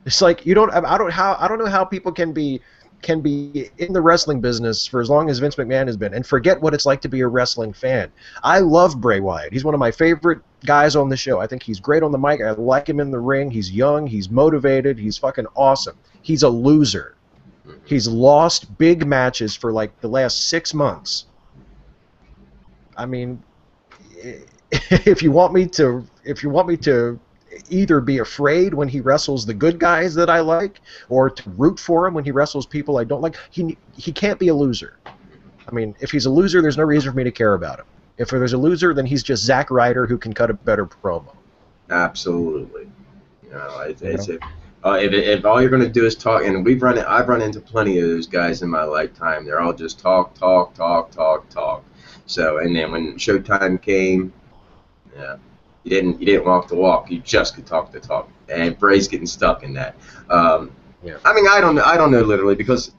It's like I don't know how people can be in the wrestling business for as long as Vince McMahon has been and forget what it's like to be a wrestling fan. I love Bray Wyatt. He's one of my favorite guys on the show. I think he's great on the mic. I like him in the ring. He's young. He's motivated. He's fucking awesome. He's a loser. He's lost big matches for like the last 6 months. I mean, if you want me to either be afraid when he wrestles the good guys that I like, or to root for him when he wrestles people I don't like, he can't be a loser. I mean, if he's a loser, there's no reason for me to care about him. If there's a loser, then he's just Zack Ryder who can cut a better promo. Absolutely. You know, if all you're going to do is talk, and I've run into plenty of those guys in my lifetime. They're all just talk. So, and then when Showtime came, yeah, you didn't walk the walk. You just could talk the talk. And Bray's getting stuck in that. Yeah. I mean, I don't know literally, because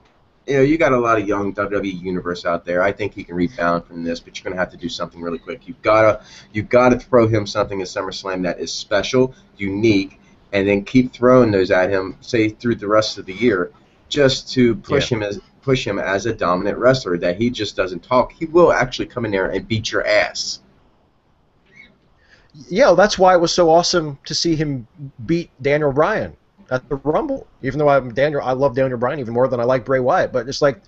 you got a lot of young WWE universe out there. I think he can rebound from this, but you're gonna have to do something really quick. You've gotta throw him something at SummerSlam that is special, unique, and then keep throwing those at him, say through the rest of the year, just to push him as a dominant wrestler. That he just doesn't talk. He will actually come in there and beat your ass. Yeah, that's why it was so awesome to see him beat Daniel Bryan at the Rumble. Even though I love Daniel Bryan even more than I like Bray Wyatt. But it's like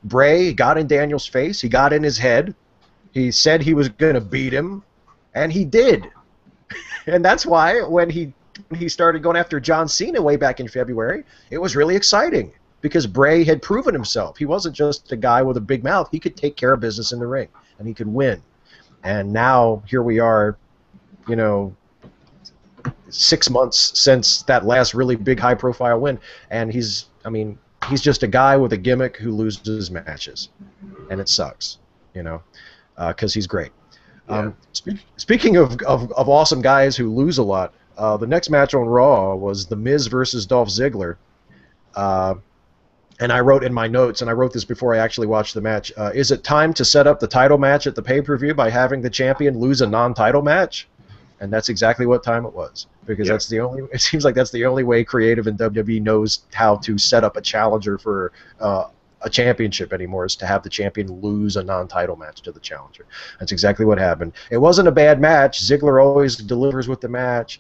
Bray got in Daniel's face. He got in his head. He said he was going to beat him, and he did. And that's why when he started going after John Cena way back in February, it was really exciting because Bray had proven himself. He wasn't just a guy with a big mouth. He could take care of business in the ring, and he could win. And now here we are, 6 months since that last really big high-profile win, and he's just a guy with a gimmick who loses matches, and it sucks, because he's great. Yeah. Speaking of awesome guys who lose a lot, the next match on Raw was The Miz versus Dolph Ziggler. And I wrote in my notes, and I wrote this before I actually watched the match, is it time to set up the title match at the pay-per-view by having the champion lose a non-title match? And that's exactly what time it was, because it seems like that's the only way creative in WWE knows how to set up a challenger for a championship anymore, is to have the champion lose a non-title match to the challenger. That's exactly what happened. It wasn't a bad match. Ziggler always delivers with the match.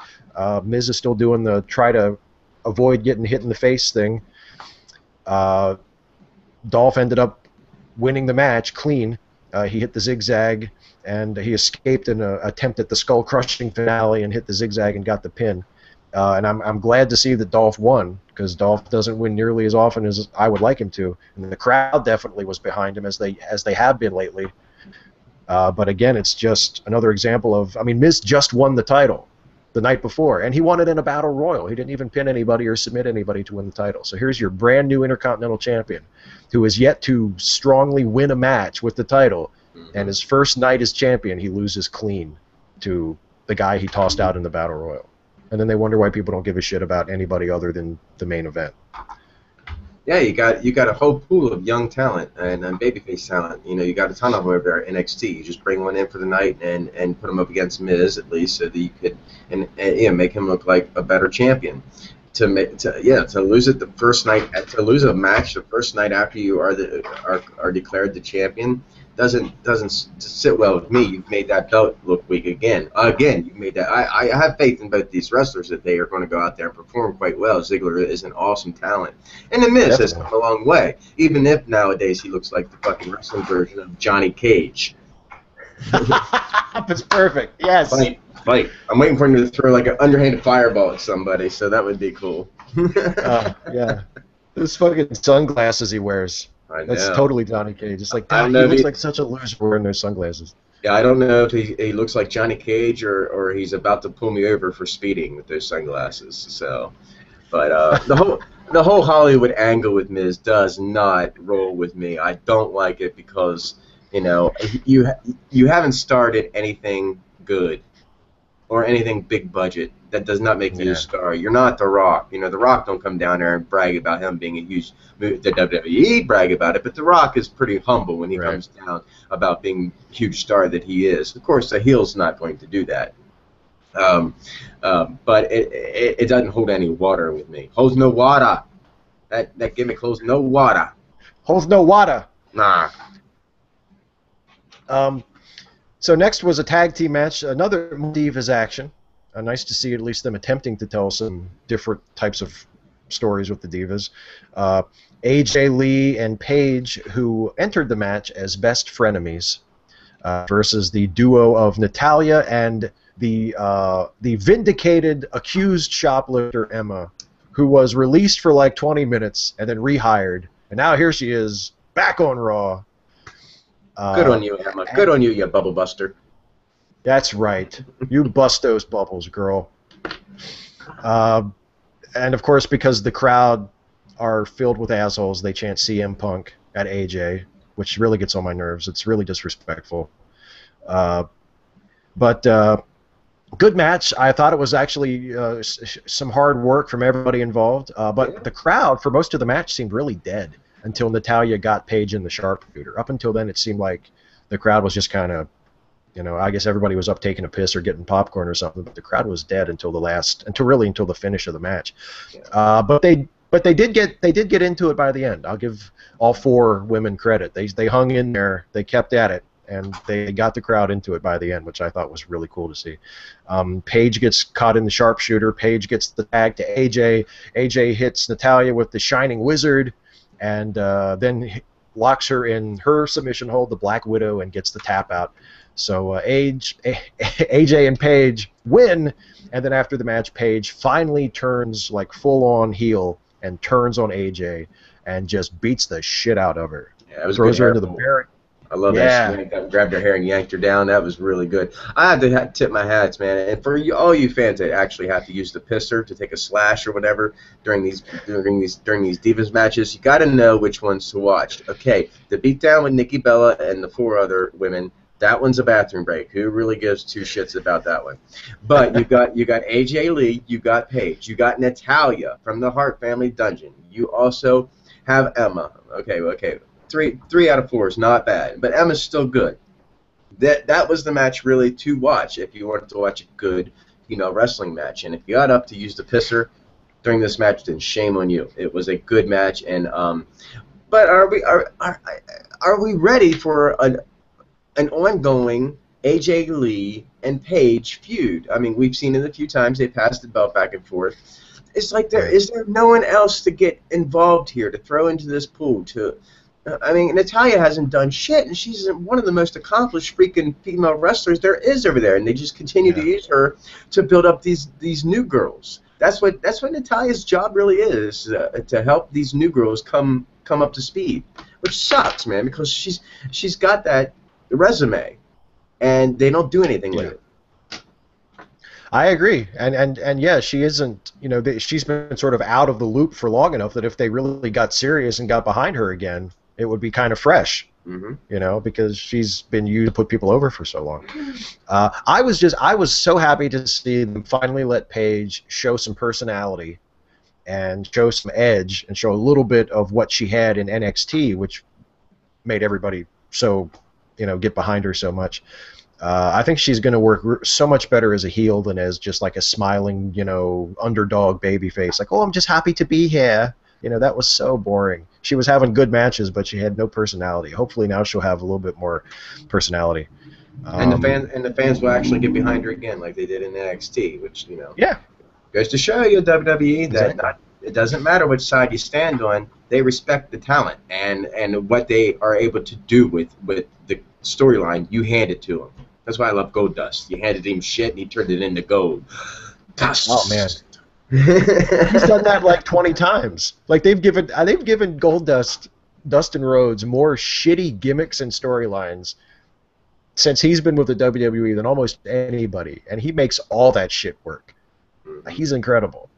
Miz is still doing the try to avoid getting hit in the face thing. Dolph ended up winning the match clean. He hit the zigzag, and he escaped an attempt at the skull-crushing finale and hit the zigzag and got the pin. And I'm glad to see that Dolph won, because Dolph doesn't win nearly as often as I would like him to. And the crowd definitely was behind him, as they have been lately. But again, it's just another example of, Miz just won the title. the night before, and he won it in a battle royal. He didn't even pin anybody or submit anybody to win the title. So here's your brand new Intercontinental Champion, who is yet to strongly win a match with the title, and his first night as champion, he loses clean to the guy he tossed out in the battle royal. And then they wonder why people don't give a shit about anybody other than the main event. Yeah, you got a whole pool of young talent and babyface talent. You know, you got a ton of them over there at NXT. You just bring one in for the night and put him up against Miz at least, so that you could make him look like a better champion. To lose it the first night, to lose a match the first night after you are declared the champion doesn't sit well with me. You've made that belt look weak again. You've made that. I have faith in both these wrestlers that they are going to go out there and perform quite well. Ziggler is an awesome talent, and The Miz has come a long way. Even if nowadays he looks like the fucking wrestling version of Johnny Cage. That's perfect. Yes. Fight. I'm waiting for him to throw like an underhanded fireball at somebody, so that would be cool. Yeah. Those fucking sunglasses he wears. I know. That's totally Johnny Cage. It's like, God, he looks like such a loser wearing those sunglasses. Yeah, I don't know if he looks like Johnny Cage or he's about to pull me over for speeding with those sunglasses. So, but the whole Hollywood angle with Miz does not roll with me. I don't like it because you haven't started anything good or anything big budget. That does not make you a star. You're not The Rock. The Rock don't come down there and brag about him being a huge. The WWE brag about it, but The Rock is pretty humble when he comes down about being a huge star that he is. Of course, the heel's not going to do that. But it doesn't hold any water with me. Holds no water. That gimmick holds no water. Holds no water. Nah. So next was a tag team match, another Divas action. Nice to see at least them attempting to tell some different types of stories with the Divas. AJ Lee and Paige, who entered the match as best frenemies, versus the duo of Natalya and the vindicated accused shoplifter Emma, who was released for like 20 minutes and then rehired, and now here she is back on Raw. Good on you, Emma. Good on you, you bubble buster. That's right. You bust those bubbles, girl. And of course, because the crowd are filled with assholes, they chant CM Punk at AJ, which really gets on my nerves. It's really disrespectful. But good match. I thought it was actually some hard work from everybody involved. But the crowd, for most of the match, seemed really dead until Natalya got Paige in the sharpshooter. Up until then, it seemed like the crowd was just kind of, I guess everybody was up taking a piss or getting popcorn or something, but the crowd was dead until the finish of the match. But they did get into it by the end. I'll give all four women credit. They hung in there, they kept at it, and they got the crowd into it by the end, which I thought was really cool to see. Paige gets caught in the sharpshooter. Paige gets the tag to AJ. AJ hits Natalya with the Shining Wizard, and then locks her in her submission hold, the Black Widow, and gets the tap out. So AJ and Paige win, and then after the match, Paige finally turns like full-on heel and turns on AJ and just beats the shit out of her. Yeah, it was throws good her into the barrier. I love that. She grabbed her hair and yanked her down. That was really good. I had to tip my hats, man. And for all you fans that actually have to use the pisser to take a slash or whatever during these Divas matches, you got to know which ones to watch. Okay, the beatdown with Nikki Bella and the four other women. That one's a bathroom break. Who really gives two shits about that one? But you got AJ Lee, you got Paige, you got Natalya from the Hart Family Dungeon. You also have Emma. Okay. Three out of 4 is not bad, but Emma's still good. That was the match really to watch if you wanted to watch a good, wrestling match. And if you got up to use the pisser during this match, then shame on you. It was a good match, and but are we ready for an ongoing AJ Lee and Paige feud? I mean, we've seen it a few times. They passed the belt back and forth. It's like is there no one else to get involved here to throw into this pool? I mean, Natalya hasn't done shit, and she's one of the most accomplished freaking female wrestlers there is over there, and they just continue to use her to build up these new girls. That's what Natalya's job really is, to help these new girls come up to speed, which sucks, man, because she's got that resume, and they don't do anything with it. I agree, and yeah, she isn't. You know, she's been sort of out of the loop for long enough that if they really got serious and got behind her again, it would be kind of fresh. Mm-hmm. You know, because she's been used to put people over for so long. I was so happy to see them finally let Paige show some personality and show some edge and show a little bit of what she had in NXT, which made everybody so, you know, get behind her so much. I think she's going to work so much better as a heel than as just like a smiling, you know, underdog babyface. Like, oh, I'm just happy to be here. You know, that was so boring. She was having good matches, but she had no personality. Hopefully now she'll have a little bit more personality. And the fans will actually get behind her again, like they did in NXT, which, you know, yeah, goes to show you, WWE, that exactly. it doesn't matter which side you stand on. They respect the talent and what they are able to do with the storyline. You hand it to them. That's why I love Goldust. You handed him shit and he turned it into gold. Dust. Oh man, he's done that like 20 times. Like they've given Goldust, Dustin Rhodes, more shitty gimmicks and storylines since he's been with the WWE than almost anybody, and he makes all that shit work. He's incredible.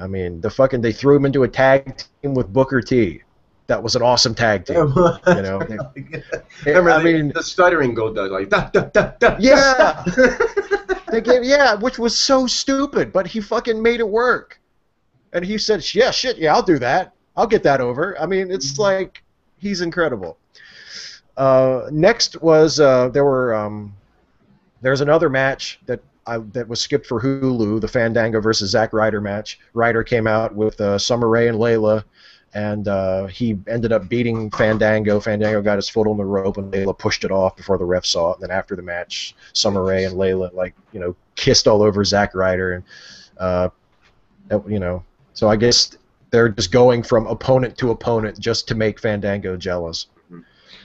I mean, they threw him into a tag team with Booker T. That was an awesome tag team. You know, the stuttering Goldust, like da da da da. Yeah, which was so stupid, but he fucking made it work. And he said, "Yeah, shit, yeah, I'll do that. I'll get that over." I mean, it's like he's incredible. Next was there's another match that was skipped for Hulu, the Fandango versus Zack Ryder match. Ryder came out with Summer Rae and Layla, and he ended up beating Fandango. Fandango got his foot on the rope, and Layla pushed it off before the ref saw it. And then after the match, Summer Rae and Layla, kissed all over Zack Ryder, and so I guess they're just going from opponent to opponent just to make Fandango jealous.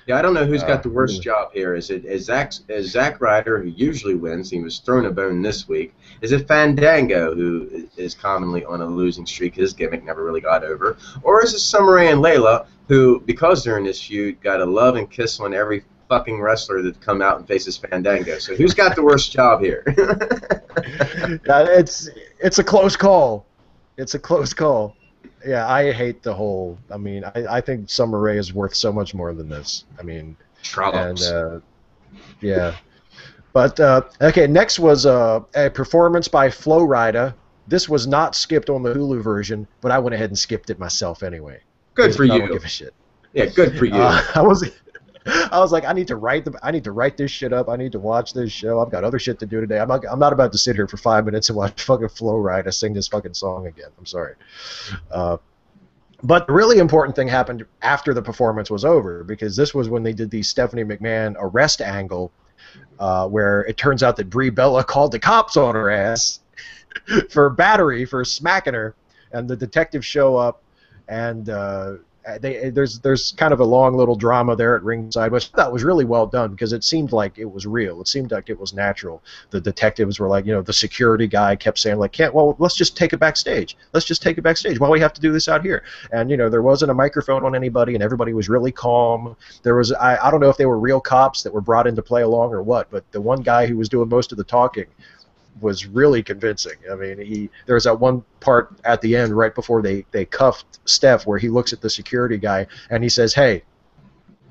Yeah, I don't know who's got the worst job here. Is Zack Ryder, who usually wins? He was thrown a bone this week. Is it Fandango, who is commonly on a losing streak? His gimmick never really got over. Or is it Summer Rae and Layla, who, because they're in this feud, got a love and kiss on every fucking wrestler that come out and faces Fandango? So who's got the worst job here? It's a close call. It's a close call. Yeah, I hate the whole. I mean, I think Summer Rae is worth so much more than this. I mean, yeah. But okay, next was a performance by Flo Rida. This was not skipped on the Hulu version, but I went ahead and skipped it myself anyway. Good for you. I don't give a shit. Yeah, good for you. I was like, I need to write this shit up. I need to watch this show. I've got other shit to do today. I'm not about to sit here for 5 minutes and watch fucking Flo Rida sing this fucking song again. I'm sorry. But the really important thing happened after the performance was over, because this was when they did the Stephanie McMahon arrest angle, where it turns out that Brie Bella called the cops on her ass for battery, for smacking her, and the detectives show up, and there's kind of a long little drama there at ringside, which I thought was really well done, because it seemed like it was real. It seemed like it was natural. The detectives were like, the security guy kept saying, like, let's just take it backstage. Let's just take it backstage. Why do we have to do this out here? And, there wasn't a microphone on anybody, and everybody was really calm. There was, I don't know if they were real cops that were brought in to play along or what, but the one guy who was doing most of the talking was really convincing. I mean, there was that one part at the end right before they cuffed Steph where he looks at the security guy and he says, "Hey,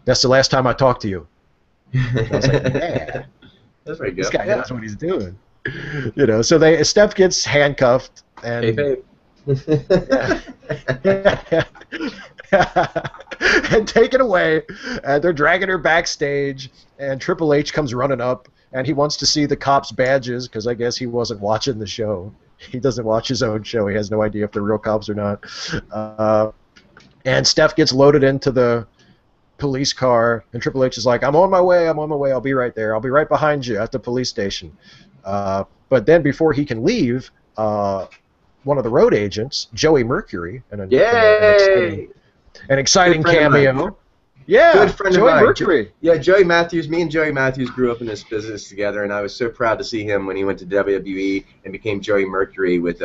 that's the last time I talked to you." And I was like, "Yeah, that's very good. This guy knows what he's doing." So Steph gets handcuffed and and taken away, and they're dragging her backstage, and Triple H comes running up. And he wants to see the cops' badges, because I guess he wasn't watching the show. He doesn't watch his own show. He has no idea if they're real cops or not. And Steph gets loaded into the police car, and Triple H is like, I'm on my way. I'll be right there. I'll be right behind you at the police station. But then before he can leave, one of the road agents, Joey Mercury, an exciting cameo. Yeah, good friend Joey of mine. Mercury. Yeah, Joey Matthews. Me and Joey Matthews grew up in this business together, and I was so proud to see him when he went to WWE and became Joey Mercury with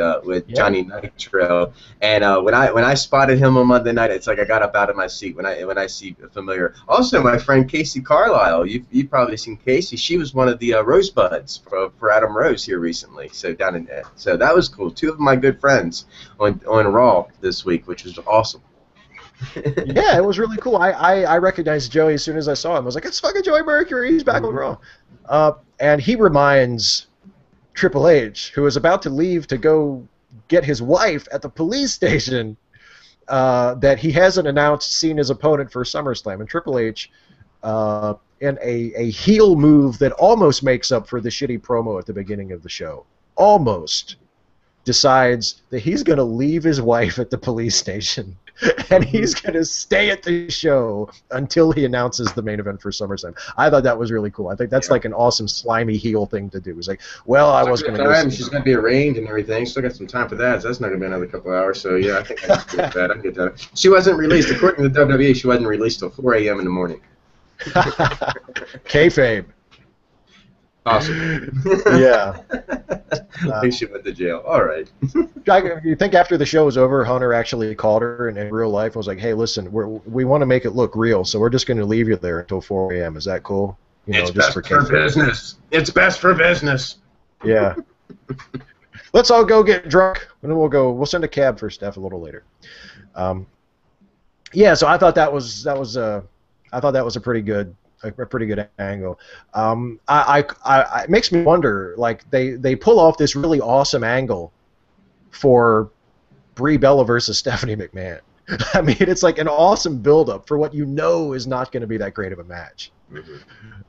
Johnny Nitro. And when I spotted him on Monday night, it's like I got up out of my seat when I see a familiar. Also, my friend Casey Carlisle. You've probably seen Casey. She was one of the Rosebuds for Adam Rose here recently. So that was cool. Two of my good friends on Raw this week, which was awesome. Yeah, it was really cool. I recognized Joey as soon as I saw him. I was like, it's fucking Joey Mercury. He's back on Raw. And he reminds Triple H, who is about to leave to go get his wife at the police station, that he hasn't seen his opponent for SummerSlam. And Triple H, in a heel move that almost makes up for the shitty promo at the beginning of the show, almost decides that he's going to leave his wife at the police station and he's going to stay at the show until he announces the main event for SummerSlam. I thought that was really cool. I think that's like an awesome slimy heel thing to do. It's like, well, I was going to go. She's going to be arraigned and everything. Still got some time for that. So that's not going to be another couple of hours. So yeah, I think I can get that. I can get that. She wasn't released, according to the WWE. She wasn't released till 4 a.m. in the morning. Kayfabe. Awesome. Yeah. I think she went to jail. All right. You think after the show was over, Hunter actually called her in real life and was like, hey, listen, we want to make it look real, so we're just going to leave you there until 4 a.m. Is that cool? It's best for business. It's best for business. Yeah. Let's all go get drunk, and then we'll send a cab for Steph a little later. Yeah, so I thought that was a pretty good angle. It makes me wonder, like they pull off this really awesome angle for Brie Bella versus Stephanie McMahon. I mean, it's like an awesome build-up for what you know is not going to be that great of a match. Mm-hmm.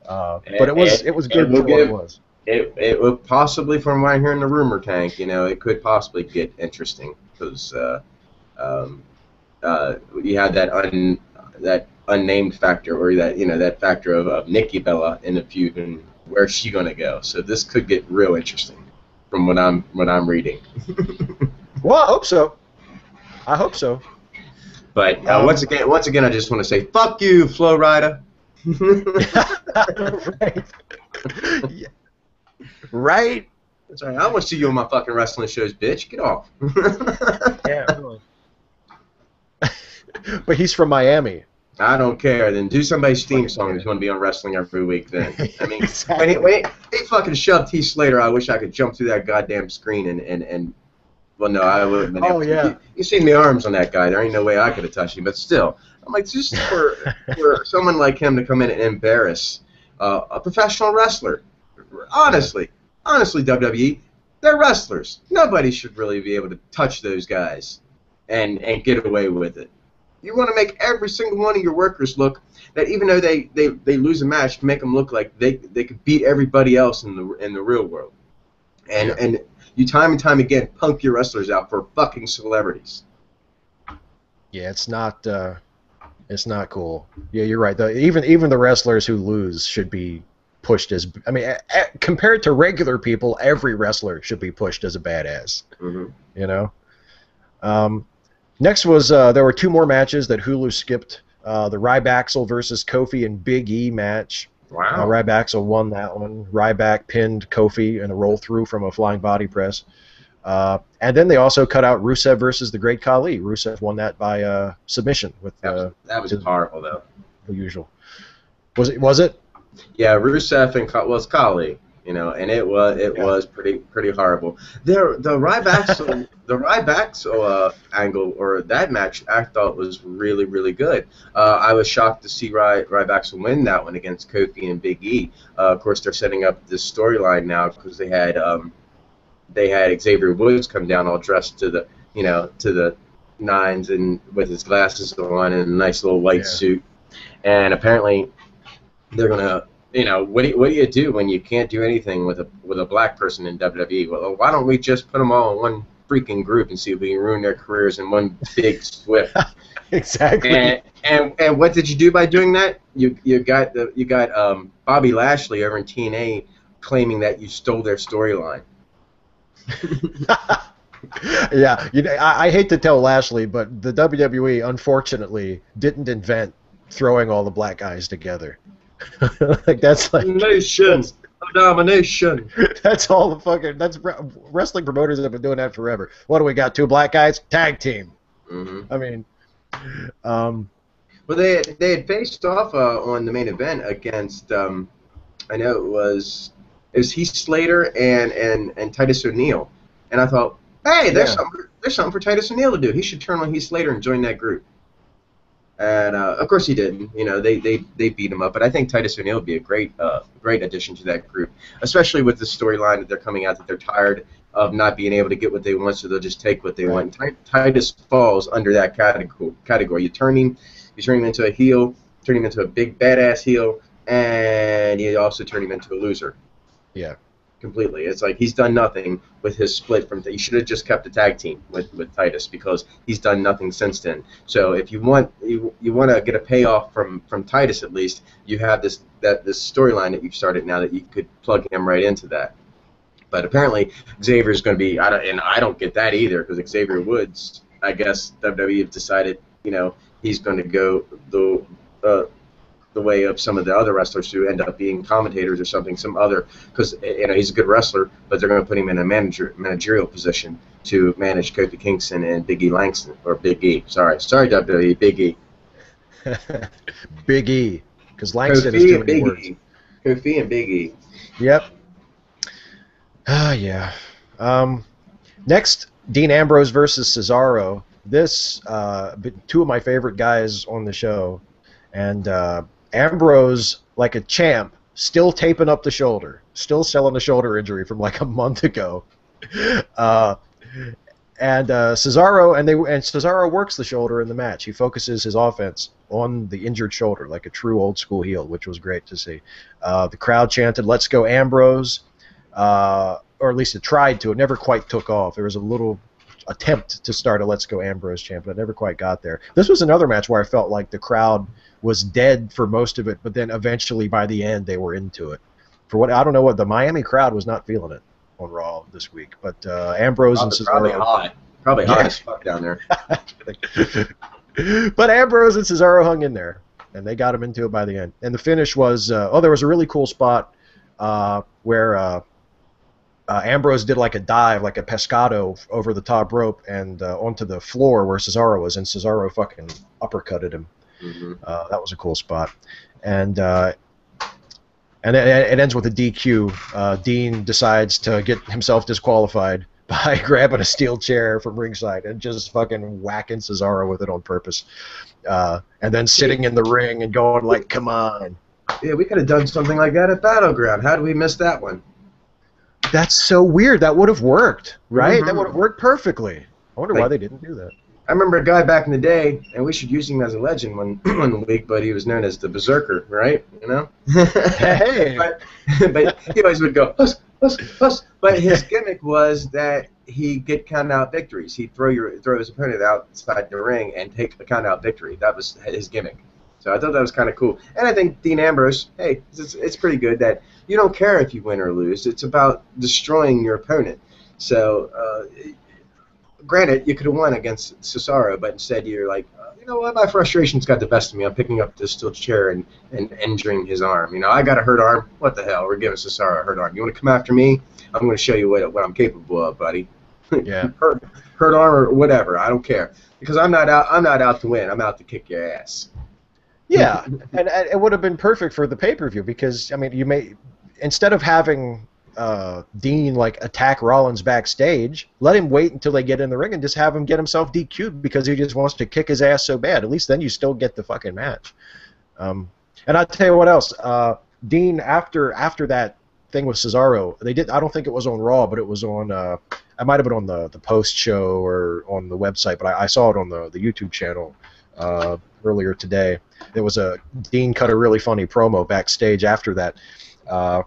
But it was good for what it was. It would possibly, from what I hear in the rumor tank, it could possibly get interesting because you had that unnamed factor, or that factor of Nikki Bella in the feud, and where's she gonna go? So this could get real interesting, from what I'm reading. Well, I hope so. But once again, I just want to say, fuck you, Flo Rida. Right. Yeah. Right. That's right. I want to see you on my fucking wrestling shows, bitch. Get off. Yeah. Really. But he's from Miami. I don't care. Then do somebody's theme song who's going to be on wrestling every week. Then I mean, exactly. when he fucking shoved Heath Slater, I wish I could jump through that goddamn screen and well, no, I wouldn't have been able to. Yeah. You seen the arms on that guy? There ain't no way I could have touched him. But still, I'm like, just for someone like him to come in and embarrass a professional wrestler. Honestly, WWE, they're wrestlers. Nobody should really be able to touch those guys and get away with it. You want to make every single one of your workers look that, even though they lose a match, make them look like they could beat everybody else in the real world. And you time and time again punk your wrestlers out for fucking celebrities. Yeah, it's not cool. Yeah, you're right. Even the wrestlers who lose should be pushed as, I mean, compared to regular people, every wrestler should be pushed as a badass. Mm-hmm. Next was there were two more matches that Hulu skipped. The Ryback versus Kofi and Big E match. Wow. Ryback won that one. Ryback pinned Kofi in a roll through from a flying body press. And then they also cut out Rusev versus the Great Khali. Rusev won that by submission. That was horrible, though. The usual. Was it? Yeah, Rusev and it's Khali, and it was pretty horrible. The Ryback angle, or that match, I thought was really, really good. I was shocked to see Ryback win that one against Kofi and Big E. Of course, they're setting up this storyline now because they had Xavier Woods come down all dressed to the nines and with his glasses on and a nice little white suit, and apparently they're gonna, what do you do when you can't do anything with a black person in WWE? Well, why don't we just put them all in one freaking group and see if we can ruin their careers in one big swift? Exactly. And what did you do by doing that? You got Bobby Lashley over in TNA claiming that you stole their storyline. Yeah, I hate to tell Lashley, but the WWE unfortunately didn't invent throwing all the black guys together. Like that's like Nation of domination. That's all the fucking. That's wrestling promoters have been doing that forever. What do we got? 2 black guys, tag team. Mm-hmm. I mean, well, they had faced off on the main event against I know it was Heath Slater and Titus O'Neil, and I thought, hey, there's something for Titus O'Neil to do. He should turn on Heath Slater and join that group. And of course he didn't. You know, they beat him up. But I think Titus O'Neil would be a great addition to that group, especially with the storyline that they're coming out that they're tired of not being able to get what they want, so they'll just take what they want. Titus falls under that category. You turn him into a heel, turn him into a big badass heel, and you also turn him into a loser. Yeah. Completely. It's like he's done nothing with his split from. You should have just kept the tag team with Titus, because he's done nothing since then. So if you want to get a payoff from Titus, at least you have this storyline that you've started now that you could plug him right into that. But apparently Xavier's going to be. I don't get that either, because Xavier Woods, I guess WWE have decided, he's going to go the way of some of the other wrestlers who end up being commentators or something, because he's a good wrestler, but they're going to put him in a managerial position to manage Kofi Kingston and Big E Langston, or Big E. Sorry WWE, Big E. Big E, because Langston is too many words. Kofi and Big E. Yep. Yeah. Next, Dean Ambrose versus Cesaro. This, 2 of my favorite guys on the show, and Ambrose, like a champ, still taping up the shoulder, still selling a shoulder injury from like a month ago. And Cesaro works the shoulder in the match. He focuses his offense on the injured shoulder, like a true old school heel, which was great to see. The crowd chanted, "Let's go Ambrose," or at least it tried to. It never quite took off. There was a little attempt to start a "Let's go Ambrose" chant, but it never quite got there. This was another match where I felt like the crowd was dead for most of it, but then eventually by the end they were into it. I don't know what the Miami crowd was not feeling it on Raw this week, but Ambrose and Cesaro probably hot as fuck down there. But Ambrose and Cesaro hung in there, and they got him into it by the end. And the finish was there was a really cool spot where Ambrose did like a dive, like a pescado over the top rope and onto the floor where Cesaro was, and Cesaro fucking uppercutted him. Mm-hmm. That was a cool spot, and it ends with a DQ. Dean decides to get himself disqualified by grabbing a steel chair from ringside and just fucking whacking Cesaro with it on purpose, and then sitting in the ring and going like, "Come on!" Yeah, we could have done something like that at Battleground. How did we miss that one? That's so weird. That would have worked, right? Mm-hmm. That would have worked perfectly. I wonder why they didn't do that. I remember a guy back in the day, and we should use him as a legend one week, but he was known as the Berserker, right? Hey! but he always would go, huss, huss, huss. But his gimmick was that he'd get count-out victories. He'd throw his opponent outside the ring and take a count-out victory. That was his gimmick. So I thought that was kind of cool. And I think Dean Ambrose, hey, it's pretty good that you don't care if you win or lose. It's about destroying your opponent. So, granted, you could have won against Cesaro, but instead you're like, you know what, my frustration's got the best of me. I'm picking up this steel chair and injuring his arm. I got a hurt arm. What the hell? We're giving Cesaro a hurt arm. You want to come after me? I'm going to show you what I'm capable of, buddy. Yeah. hurt arm or whatever. I don't care, because I'm not out to win. I'm out to kick your ass. Yeah, and it would have been perfect for the pay-per-view, because instead of having Dean like attack Rollins backstage, let him wait until they get in the ring and just have him get himself DQ'd because he just wants to kick his ass so bad. At least then you still get the fucking match. And I'll tell you what else. Dean, after that thing with Cesaro, they did. I don't think it was on Raw, but it was on. I might have been on the post show or on the website, but I saw it on the YouTube channel earlier today. There was Dean cut a really funny promo backstage after that,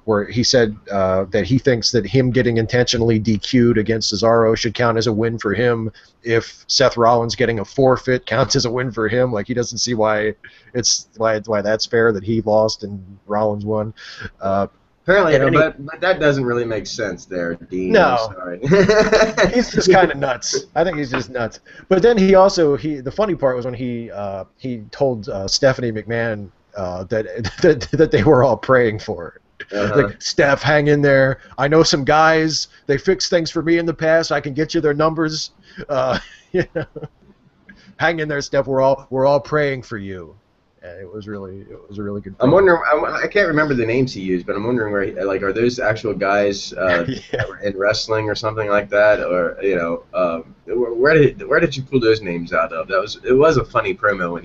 where he said that he thinks that him getting intentionally DQ'd against Cesaro should count as a win for him. If Seth Rollins getting a forfeit counts as a win for him, like he doesn't see why that's fair that he lost and Rollins won. Apparently, but that doesn't really make sense there, Dean. No. I'm sorry. He's just kind of nuts. I think he's just nuts. But then the funny part was when he told Stephanie McMahon that they were all praying for her. Like, Steph, hang in there. I know some guys. They fixed things for me in the past. I can get you their numbers. You know, hang in there, Steph. We're all praying for you. And it was a really good. I'm wondering. I can't remember the names he used, but I'm wondering are those actual guys in wrestling or something like that, or where did you pull those names out of? It was a funny promo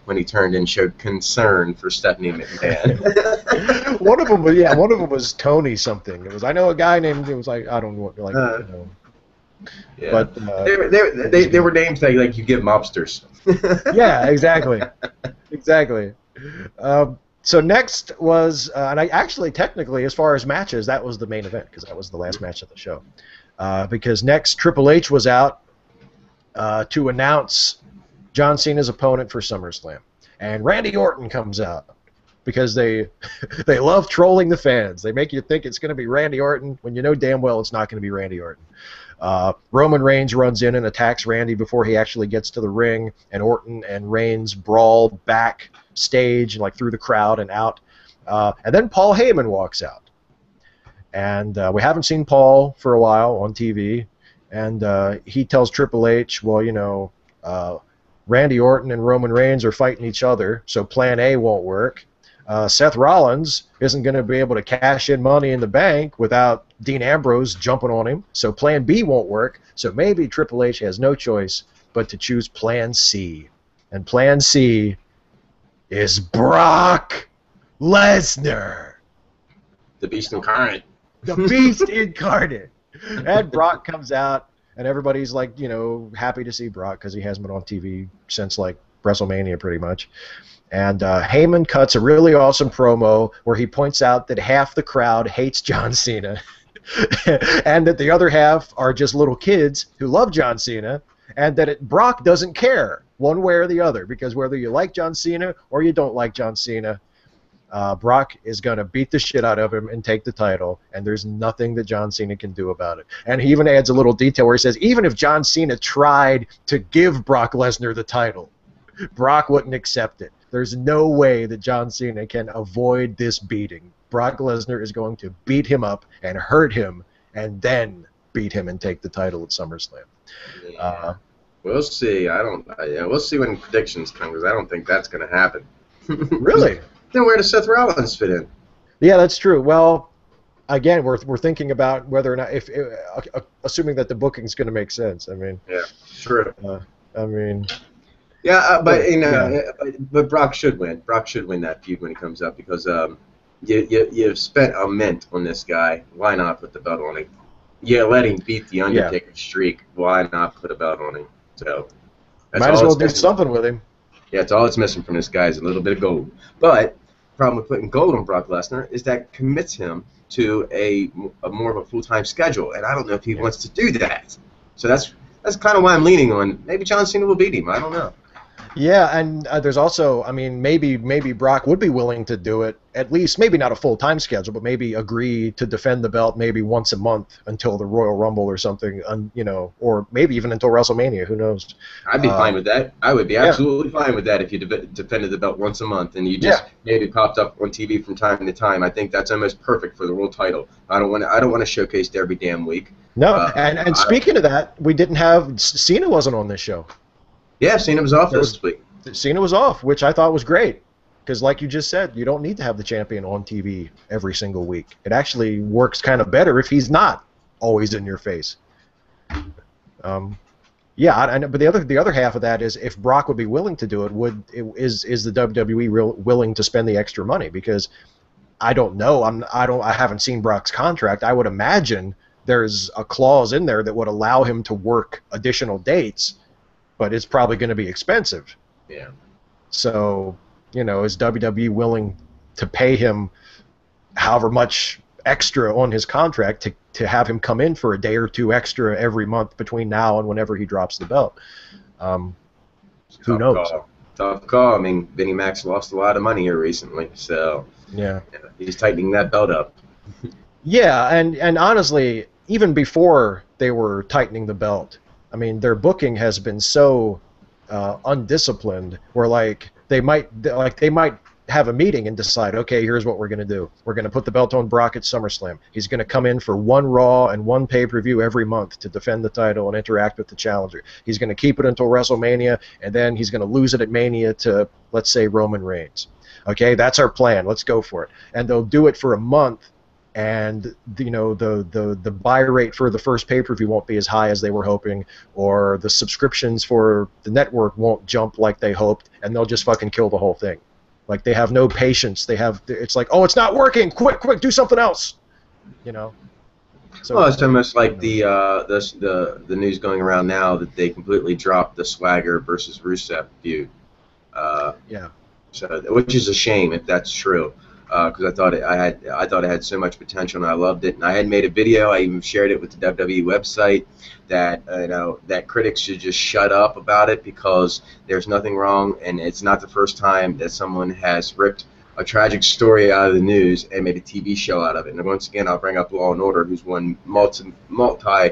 when he turned and showed concern for Stephanie McMahon. One of them was Tony something. It was, I know a guy named, it was like, I don't know, like, Yeah. But they were names like you give mobsters. Yeah, exactly. So next was, and I actually technically, as far as matches, that was the main event because that was the last match of the show. Because next Triple H was out to announce John Cena's opponent for SummerSlam, and Randy Orton comes out because they love trolling the fans. They make you think it's going to be Randy Orton when you know damn well it's not going to be Randy Orton. Roman Reigns runs in and attacks Randy before he actually gets to the ring, and Orton and Reigns brawl backstage, like through the crowd and out. And then Paul Heyman walks out. And we haven't seen Paul for a while on TV, and he tells Triple H, well, Randy Orton and Roman Reigns are fighting each other, so Plan A won't work. Seth Rollins isn't going to be able to cash in Money in the Bank without Dean Ambrose jumping on him, so Plan B won't work, so maybe Triple H has no choice but to choose Plan C. And Plan C is Brock Lesnar. The Beast Incarnate. The Beast Incarnate. And Brock comes out, and everybody's like, happy to see Brock because he hasn't been on TV since like WrestleMania pretty much. And Heyman cuts a really awesome promo where he points out that half the crowd hates John Cena and that the other half are just little kids who love John Cena, and that Brock doesn't care one way or the other, because whether you like John Cena or you don't like John Cena, Brock is going to beat the shit out of him and take the title, and there's nothing that John Cena can do about it. And he even adds a little detail where he says, even if John Cena tried to give Brock Lesnar the title, Brock wouldn't accept it. There's no way that John Cena can avoid this beating. Brock Lesnar is going to beat him up and hurt him and then beat him and take the title at SummerSlam. Yeah. We'll see. We'll see when predictions come, because I don't think that's going to happen. Really? Then where does Seth Rollins fit in? Yeah, that's true. Well, again, we're thinking about whether or not, assuming that the booking's going to make sense. I mean, yeah, sure. But Brock should win. Brock should win that feud when it comes up, because you've spent a mint on this guy. Why not put the belt on him? Yeah, let him beat the Undertaker streak. Why not put a belt on him? So might as well do something with him. Yeah, it's all it's missing from this guy is a little bit of gold. But the problem with putting gold on Brock Lesnar is that commits him to a more of a full-time schedule, and I don't know if he wants to do that. So that's kind of why I'm leaning on maybe John Cena will beat him. I don't know. Yeah, and there's also, maybe Brock would be willing to do it, at least, maybe not a full-time schedule, but maybe agree to defend the belt maybe once a month until the Royal Rumble or something, or maybe even until WrestleMania, who knows. I'd be fine with that. I would be absolutely fine with that if you defended the belt once a month and you just maybe popped up on TV from time to time. I think that's almost perfect for the world title. I don't want to showcase it every damn week. No, and speaking of that, we didn't have, Cena wasn't on this show. Yeah, Cena was off this week. Cena was off, which I thought was great. Because like you just said, you don't need to have the champion on TV every single week. It actually works kind of better if he's not always in your face. But the other half of that is, if Brock would be willing to do it, is the WWE willing to spend the extra money? Because I don't know. I haven't seen Brock's contract. I would imagine there's a clause in there that would allow him to work additional dates, but it's probably going to be expensive. Yeah. So, is WWE willing to pay him however much extra on his contract to have him come in for a day or two extra every month between now and whenever he drops the belt? Who knows? Tough call. Vinnie Mac's lost a lot of money here recently, so yeah, he's tightening that belt up. Yeah, and honestly, even before they were tightening the belt, I mean, their booking has been so undisciplined. Where they might have a meeting and decide, okay, here's what we're going to do. We're going to put the belt on Brock at SummerSlam. He's going to come in for one Raw and one pay-per-view every month to defend the title and interact with the challenger. He's going to keep it until WrestleMania, and then he's going to lose it at Mania to, let's say, Roman Reigns. Okay, that's our plan. Let's go for it. And they'll do it for a month, and the buy rate for the first pay-per-view won't be as high as they were hoping, or the subscriptions for the network won't jump like they hoped, and they'll just fucking kill the whole thing. Like, they have no patience. It's like, oh, it's not working. Quick, do something else. So, well, it's almost like the news going around now that they completely dropped the Swagger versus Rusev feud. Yeah. So, which is a shame if that's true, because I thought it had so much potential and I loved it. And I had made a video. I even shared it with the WWE website that that critics should just shut up about it, because there's nothing wrong, and it's not the first time that someone has ripped a tragic story out of the news and made a TV show out of it. And once again, I'll bring up Law and Order, who's won multi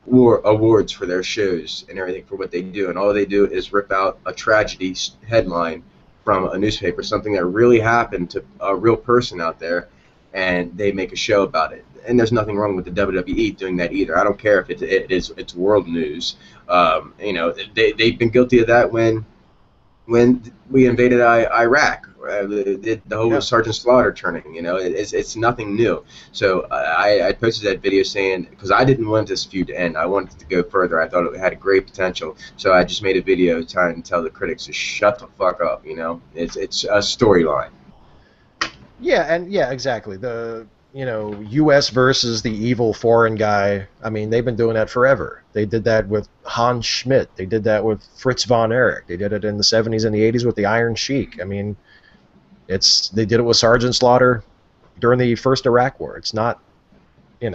awards for their shows and everything for what they do, and all they do is rip out a tragedy headline from a newspaper, something that really happened to a real person out there, and they make a show about it. And there's nothing wrong with the WWE doing that either. I don't care if it's world news. They've been guilty of that when we invaded Iraq. The whole Sergeant Slaughter turning, it's nothing new. So I posted that video saying, because I didn't want this feud to end, I wanted it to go further. I thought it had a great potential. So I just made a video trying to tell the critics to shut the fuck up. It's a storyline. Yeah, exactly. The U.S. versus the evil foreign guy. I mean, they've been doing that forever. They did that with Hans Schmidt. They did that with Fritz von Erich. They did it in the 70s and the 80s with the Iron Sheik. I mean, they did it with Sergeant Slaughter during the first Iraq War. It's not, it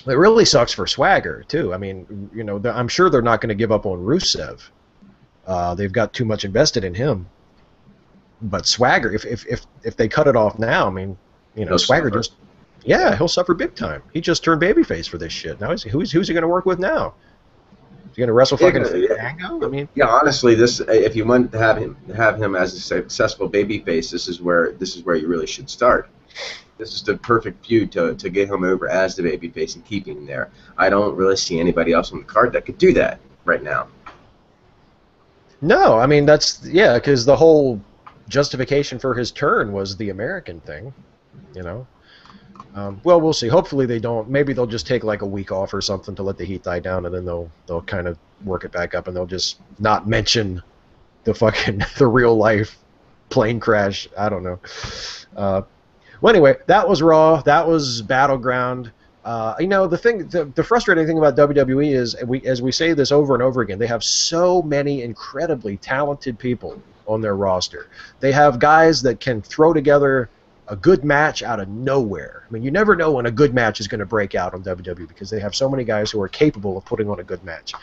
really sucks for Swagger too. I mean, I'm sure they're not going to give up on Rusev. They've got too much invested in him. But Swagger, if they cut it off now, I mean, Swagger he'll suffer big time. He just turned babyface for this shit. Now who's he going to work with now? Is he going to wrestle fucking Fandango? I mean, yeah, honestly, if you want to have him as a successful babyface, this is where you really should start. This is the perfect feud to get him over as the babyface and keep him there. I don't really see anybody else on the card that could do that right now. No, I mean because the whole justification for his turn was the American thing, Well, we'll see. Hopefully they don't. Maybe they'll just take like a week off or something to let the heat die down, and then they'll kind of work it back up, and they'll just not mention the real life plane crash. I don't know. Well, anyway, that was Raw. That was Battleground. The frustrating thing about WWE is, as we say this over and over again, they have so many incredibly talented people on their roster. They have guys that can throw together a good match out of nowhere. I mean, you never know when a good match is going to break out on WWE, because they have so many guys who are capable of putting on a good match.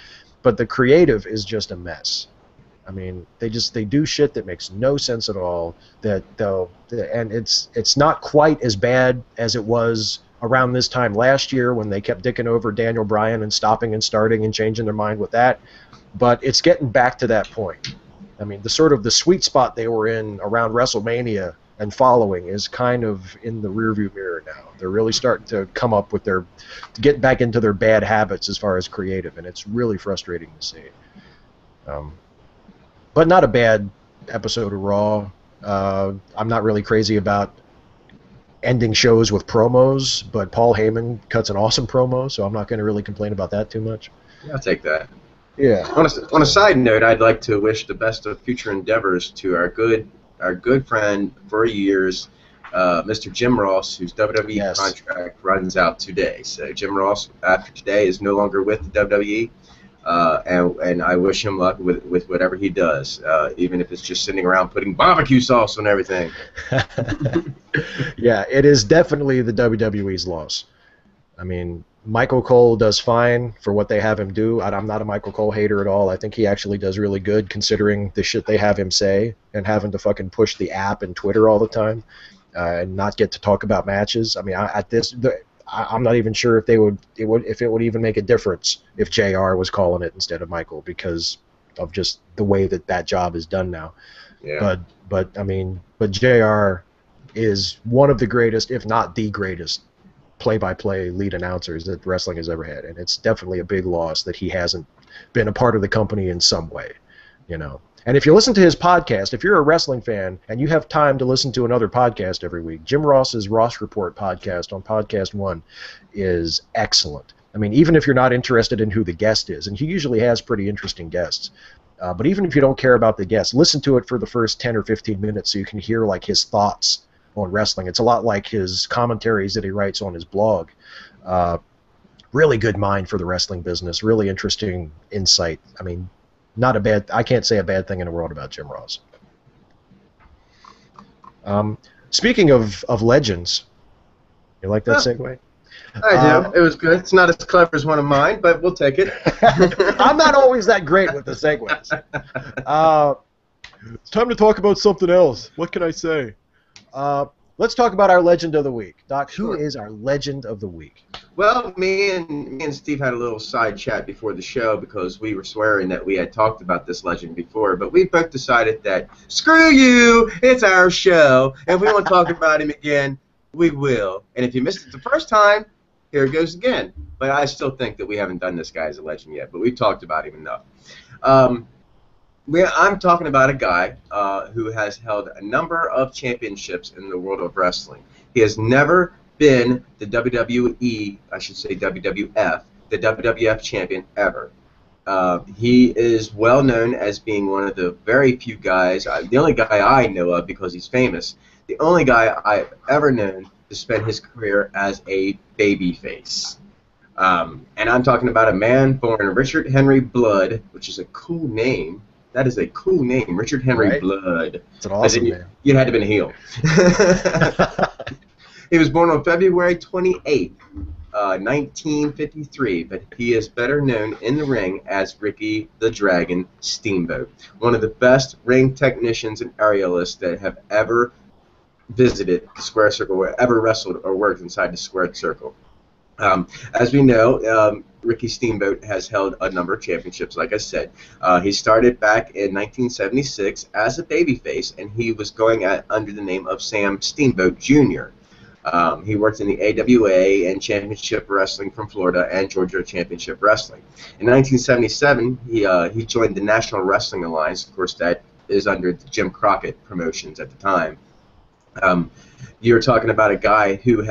But the creative is just a mess. I mean, they do shit that makes no sense at all. And it's not quite as bad as it was around this time last year when they kept dicking over Daniel Bryan and stopping and starting and changing their mind with that. But it's getting back to that point. I mean, the sweet spot they were in around WrestleMania and following is kind of in the rearview mirror now. They're really starting to come up with to get back into their bad habits as far as creative, and it's really frustrating to see. But not a bad episode of Raw. I'm not really crazy about ending shows with promos, but Paul Heyman cuts an awesome promo, so I'm not going to really complain about that too much. Yeah, I'll take that. Yeah. On a side note, I'd like to wish the best of future endeavors to our good friend for years, Mr. Jim Ross, whose WWE contract runs out today. So Jim Ross, after today, is no longer with the WWE, and I wish him luck with whatever he does, even if it's just sitting around putting barbecue sauce on everything. Yeah, it is definitely the WWE's loss. I mean, Michael Cole does fine for what they have him do. I'm not a Michael Cole hater at all. I think he actually does really good considering the shit they have him say and having to fucking push the app and Twitter all the time. and not get to talk about matches. I mean, I'm not even sure if it would even make a difference if JR was calling it instead of Michael, because of just the way that job is done now. Yeah. But JR is one of the greatest, if not the greatest, play-by-play lead announcers that wrestling has ever had, and it's definitely a big loss that he hasn't been a part of the company in some way, you know. And if you listen to his podcast, if you're a wrestling fan and you have time to listen to another podcast every week, Jim Ross's Ross Report podcast on Podcast One is excellent. I mean, even if you're not interested in who the guest is, and he usually has pretty interesting guests, but even if you don't care about the guest, listen to it for the first 10 or 15 minutes so you can hear like his thoughts on wrestling. It's a lot like his commentaries that he writes on his blog. Really good mind for the wrestling business. Really interesting insight. I mean, I can't say a bad thing in the world about Jim Ross. Speaking of legends, you like that segue? I do. It was good. It's not as clever as one of mine, but we'll take it. I'm not always that great with the segues. It's time to talk about something else. What can I say? Let's talk about our legend of the week. Doc, Sure. Who is our legend of the week? Well, me and Steve had a little side chat before the show because we were swearing that we had talked about this legend before, but we both decided that, screw you, it's our show, and if we want to talk about him again, we will. And if you missed it the first time, here it goes again. But I still think that we haven't done this guy as a legend yet, but we've talked about him enough. I'm talking about a guy who has held a number of championships in the world of wrestling. He has never been the WWE, I should say WWF, the WWF champion ever. He is well known as being one of the very few guys, the only guy I know of because he's famous, the only guy I've ever known to spend his career as a babyface. And I'm talking about a man born Richard Henry Blood, which is a cool name. That is a cool name, Richard Henry Right? Blood. It's an awesome name. You had to have been a heel. He was born on February 28th, 1953, but he is better known in the ring as Ricky the Dragon Steamboat, one of the best ring technicians and aerialists that have ever visited the square circle, or ever wrestled or worked inside the squared circle. As we know, Ricky Steamboat has held a number of championships, like I said. He started back in 1976 as a babyface, and he was going under the name of Sam Steamboat Jr. He worked in the AWA and Championship Wrestling from Florida and Georgia Championship Wrestling. In 1977, he joined the National Wrestling Alliance. Of course, that is under the Jim Crockett Promotions at the time. You're talking about a guy who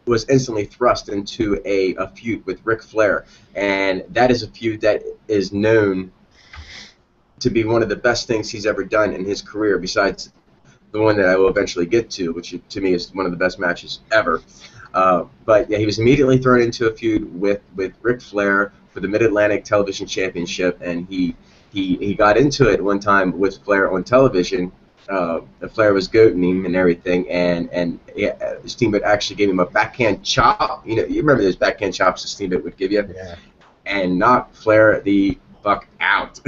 was instantly thrust into a feud with Ric Flair, and that is a feud that is known to be one of the best things he's ever done in his career, besides the one that I will eventually get to, which to me is one of the best matches ever. But yeah, he was immediately thrown into a feud with Ric Flair for the Mid-Atlantic Television Championship, and he got into it one time with Flair on television. Flair was goating him and everything, and Steamboat actually gave him a backhand chop. You remember those backhand chops that Steamboat would give you? Yeah. And knocked Flair the fuck out.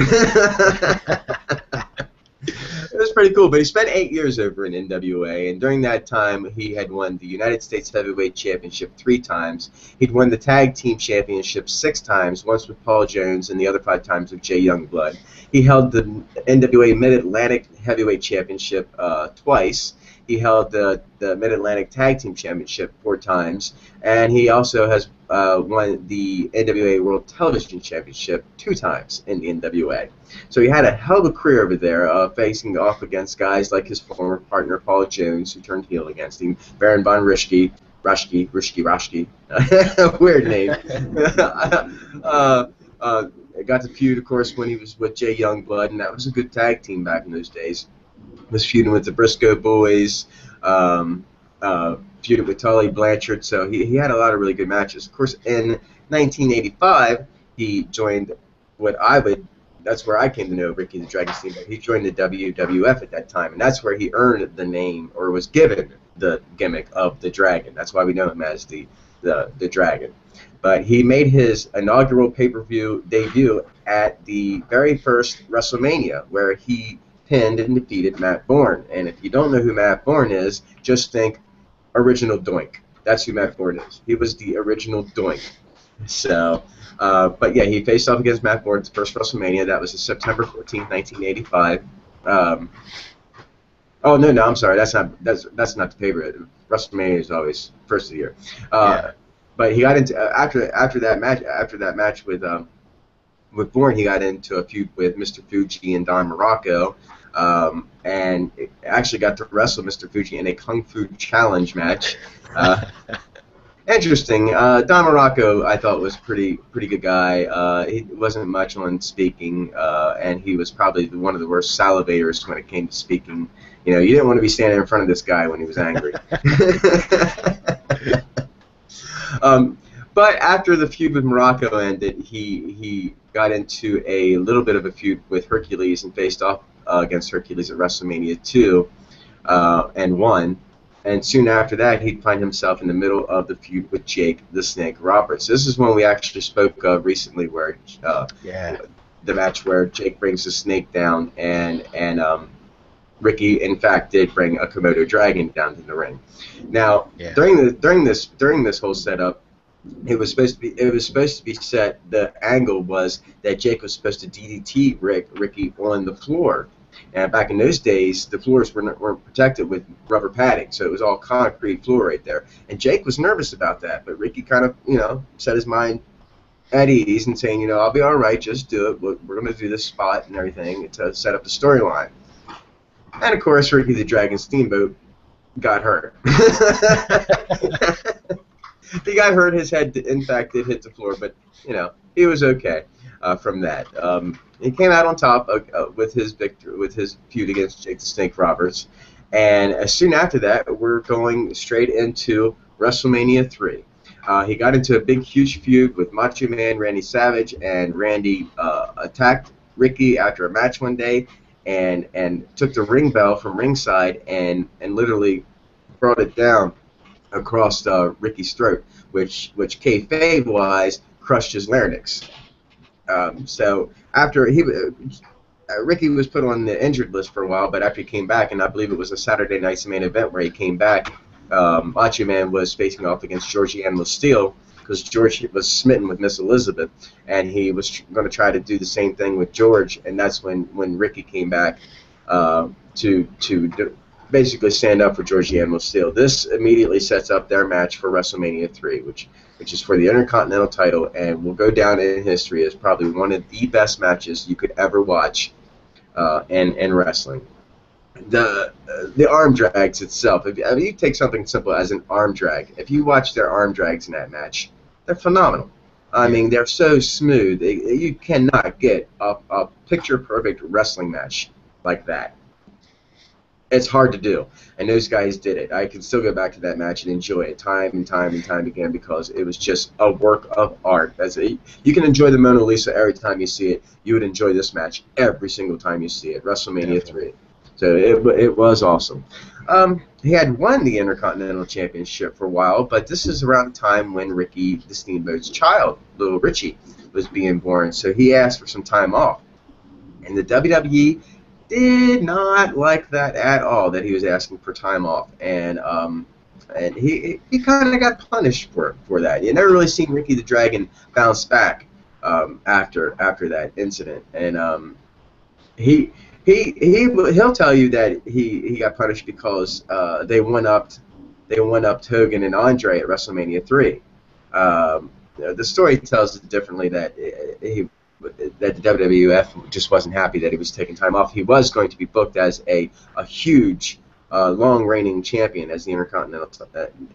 It was pretty cool, but he spent 8 years over in NWA, and during that time, he had won the United States Heavyweight Championship 3 times. He'd won the Tag Team Championship 6 times, once with Paul Jones and the other 5 times with Jay Youngblood. He held the NWA Mid-Atlantic Heavyweight Championship twice. He held the Mid-Atlantic Tag Team Championship 4 times, and he also has won the NWA World Television Championship 2 times in the NWA. So he had a hell of a career over there, facing off against guys like his former partner Paul Jones, who turned heel against him, Baron von Raschke, weird name. Got to feud, of course, when he was with Jay Youngblood, and that was a good tag team back in those days. Was feuding with the Briscoe Boys, feuded with Tully Blanchard, so he had a lot of really good matches. Of course, in 1985, he joined that's where I came to know Ricky the Dragon Steamboat. He joined the WWF at that time, and that's where he earned the name, or was given the gimmick of the Dragon. That's why we know him as the Dragon. But he made his inaugural pay-per-view debut at the very first WrestleMania, where he pinned and defeated Matt Bourne. And if you don't know who Matt Bourne is, just think original Doink. That's who Matt Bourne is. He was the original Doink. So, but yeah, he faced off against Matt Bourne at the first WrestleMania. That was September 14th, 1985. Oh no, I'm sorry. That's not the favorite. WrestleMania is always first of the year. But he got into after that match with Bourne, he got into a feud with Mr. Fuji and Don Morocco, and actually got to wrestle Mr. Fuji in a Kung Fu Challenge match. Interesting. Don Morocco, I thought, was pretty good guy. He wasn't much on speaking, and he was probably one of the worst salivators when it came to speaking. You know, you didn't want to be standing in front of this guy when he was angry. But after the feud with Morocco ended, he got into a little bit of a feud with Hercules and faced off against Hercules at WrestleMania 2 and won. And soon after that, he'd find himself in the middle of the feud with Jake the Snake Roberts. This is one we actually spoke of recently, where the match where Jake brings the snake down, and Ricky, in fact, did bring a Komodo dragon down to the ring. Now, during this whole setup, it was supposed to be set. The angle was that Jake was supposed to DDT Ricky on the floor. And back in those days, the floors weren't protected with rubber padding, so it was all concrete floor right there. And Jake was nervous about that, but Ricky kind of, set his mind at ease and saying, I'll be all right, just do it. We're going to do this spot and everything to set up the storyline. And of course, Ricky the Dragon Steamboat got hurt. He got hurt. His head, in fact, did hit the floor, but he was okay from that. He came out on top with his victory, with his feud against Jake the Snake Roberts, and soon after that, we're going straight into WrestleMania 3. He got into a big, huge feud with Macho Man Randy Savage, and Randy attacked Ricky after a match one day, and took the ring bell from ringside and literally brought it down across Ricky's throat, which kayfabe-wise crushed his larynx. So after Ricky was put on the injured list for a while, but after he came back, and I believe it was a Saturday Night's main event where he came back, Macho Man was facing off against Georgie Animal Steel, because George was smitten with Miss Elizabeth, and he was going to try to do the same thing with George, and that's when Ricky came back to basically stand up for Georgie Animal Steel. This immediately sets up their match for WrestleMania 3, which is for the Intercontinental title, and will go down in history as probably one of the best matches you could ever watch in wrestling. The arm drags itself, if you take something simple as an arm drag, if you watch their arm drags in that match, they're phenomenal. I mean, they're so smooth. You cannot get a picture-perfect wrestling match like that. It's hard to do, and those guys did it. I can still go back to that match and enjoy it time and time and time again, because it was just a work of art. You can enjoy the Mona Lisa every time you see it. You would enjoy this match every single time you see it. WrestleMania 3. So it was awesome. He had won the Intercontinental Championship for a while, but this is around the time when Ricky the Steamboat's child, little Richie, was being born. So he asked for some time off, and the WWE did not like that at all, that he was asking for time off, and he kind of got punished for that. You never really seen Ricky the Dragon bounce back after that incident, and he'll tell you that he got punished because they one-upped Hogan and Andre at WrestleMania 3. The story tells it differently, that the WWF just wasn't happy that he was taking time off. He was going to be booked as a huge, long-reigning champion as the Intercontinental,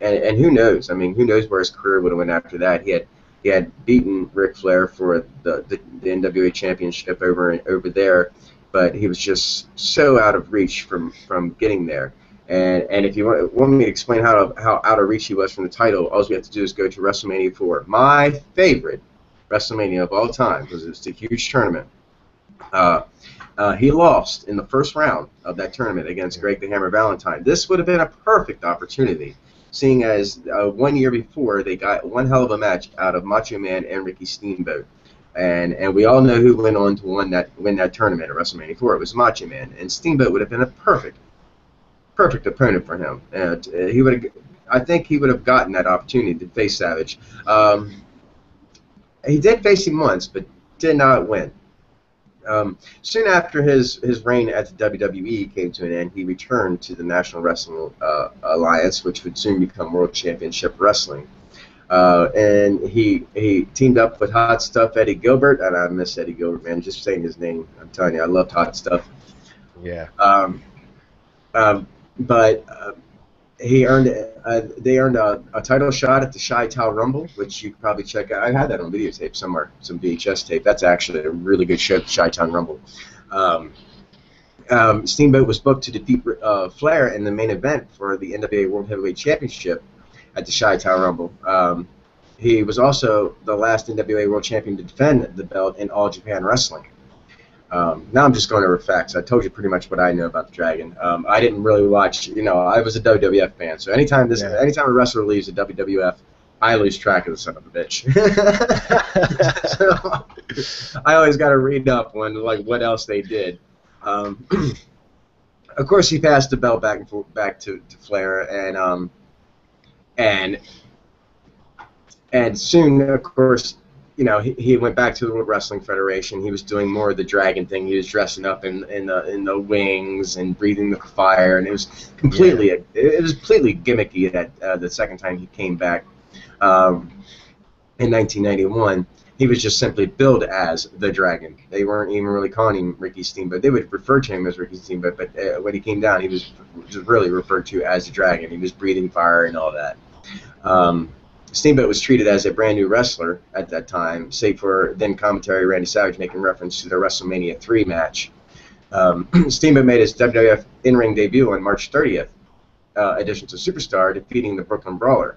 and who knows? I mean, who knows where his career would have went after that? He had beaten Ric Flair for the NWA Championship over there, but he was just so out of reach from getting there. And if you want me to explain how out of reach he was from the title, all we have to do is go to WrestleMania 4, my favorite WrestleMania of all time, because it's a huge tournament. He lost in the first round of that tournament against Greg the Hammer Valentine. This would have been a perfect opportunity, seeing as 1 year before they got one hell of a match out of Macho Man and Ricky Steamboat. And we all know who went on to win that tournament at WrestleMania 4. It was Macho Man, and Steamboat would have been a perfect opponent for him. And I think he would have gotten that opportunity to face Savage. He did face him once, but did not win. Soon after his reign at the WWE came to an end, he returned to the National Wrestling Alliance, which would soon become World Championship Wrestling. And he teamed up with Hot Stuff Eddie Gilbert, and I miss Eddie Gilbert, man. Just saying his name, I'm telling you, I loved Hot Stuff. Yeah. But they earned a title shot at the Chi-Town Rumble, which you could probably check out. I had that on videotape somewhere, some VHS tape. That's actually a really good show, the Chi-Town Rumble. Steamboat was booked to defeat Flair in the main event for the NWA World Heavyweight Championship at the Chi-Town Rumble. He was also the last NWA World Champion to defend the belt in All Japan Wrestling. Now I'm just going over facts. I told you pretty much what I know about the Dragon. I didn't really watch, I was a WWF fan, so anytime a wrestler leaves the WWF, I lose track of the son of a bitch. So I always got to read up on what else they did. Of course, he passed the belt back to Flair, and soon, of course, he went back to the World Wrestling Federation. He was doing more of the Dragon thing. He was dressing up in the wings and breathing the fire, and it was completely gimmicky the second time he came back in 1991. He was just simply billed as the Dragon. They weren't even really calling him Ricky Steamboat. They would refer to him as Ricky Steamboat, but when he came down, he was just really referred to as the Dragon. He was breathing fire and all that. Steamboat was treated as a brand new wrestler at that time, save for then commentary Randy Savage making reference to the WrestleMania 3 match. Steamboat made his WWF in-ring debut on March 30th, edition to Superstar, defeating the Brooklyn Brawler.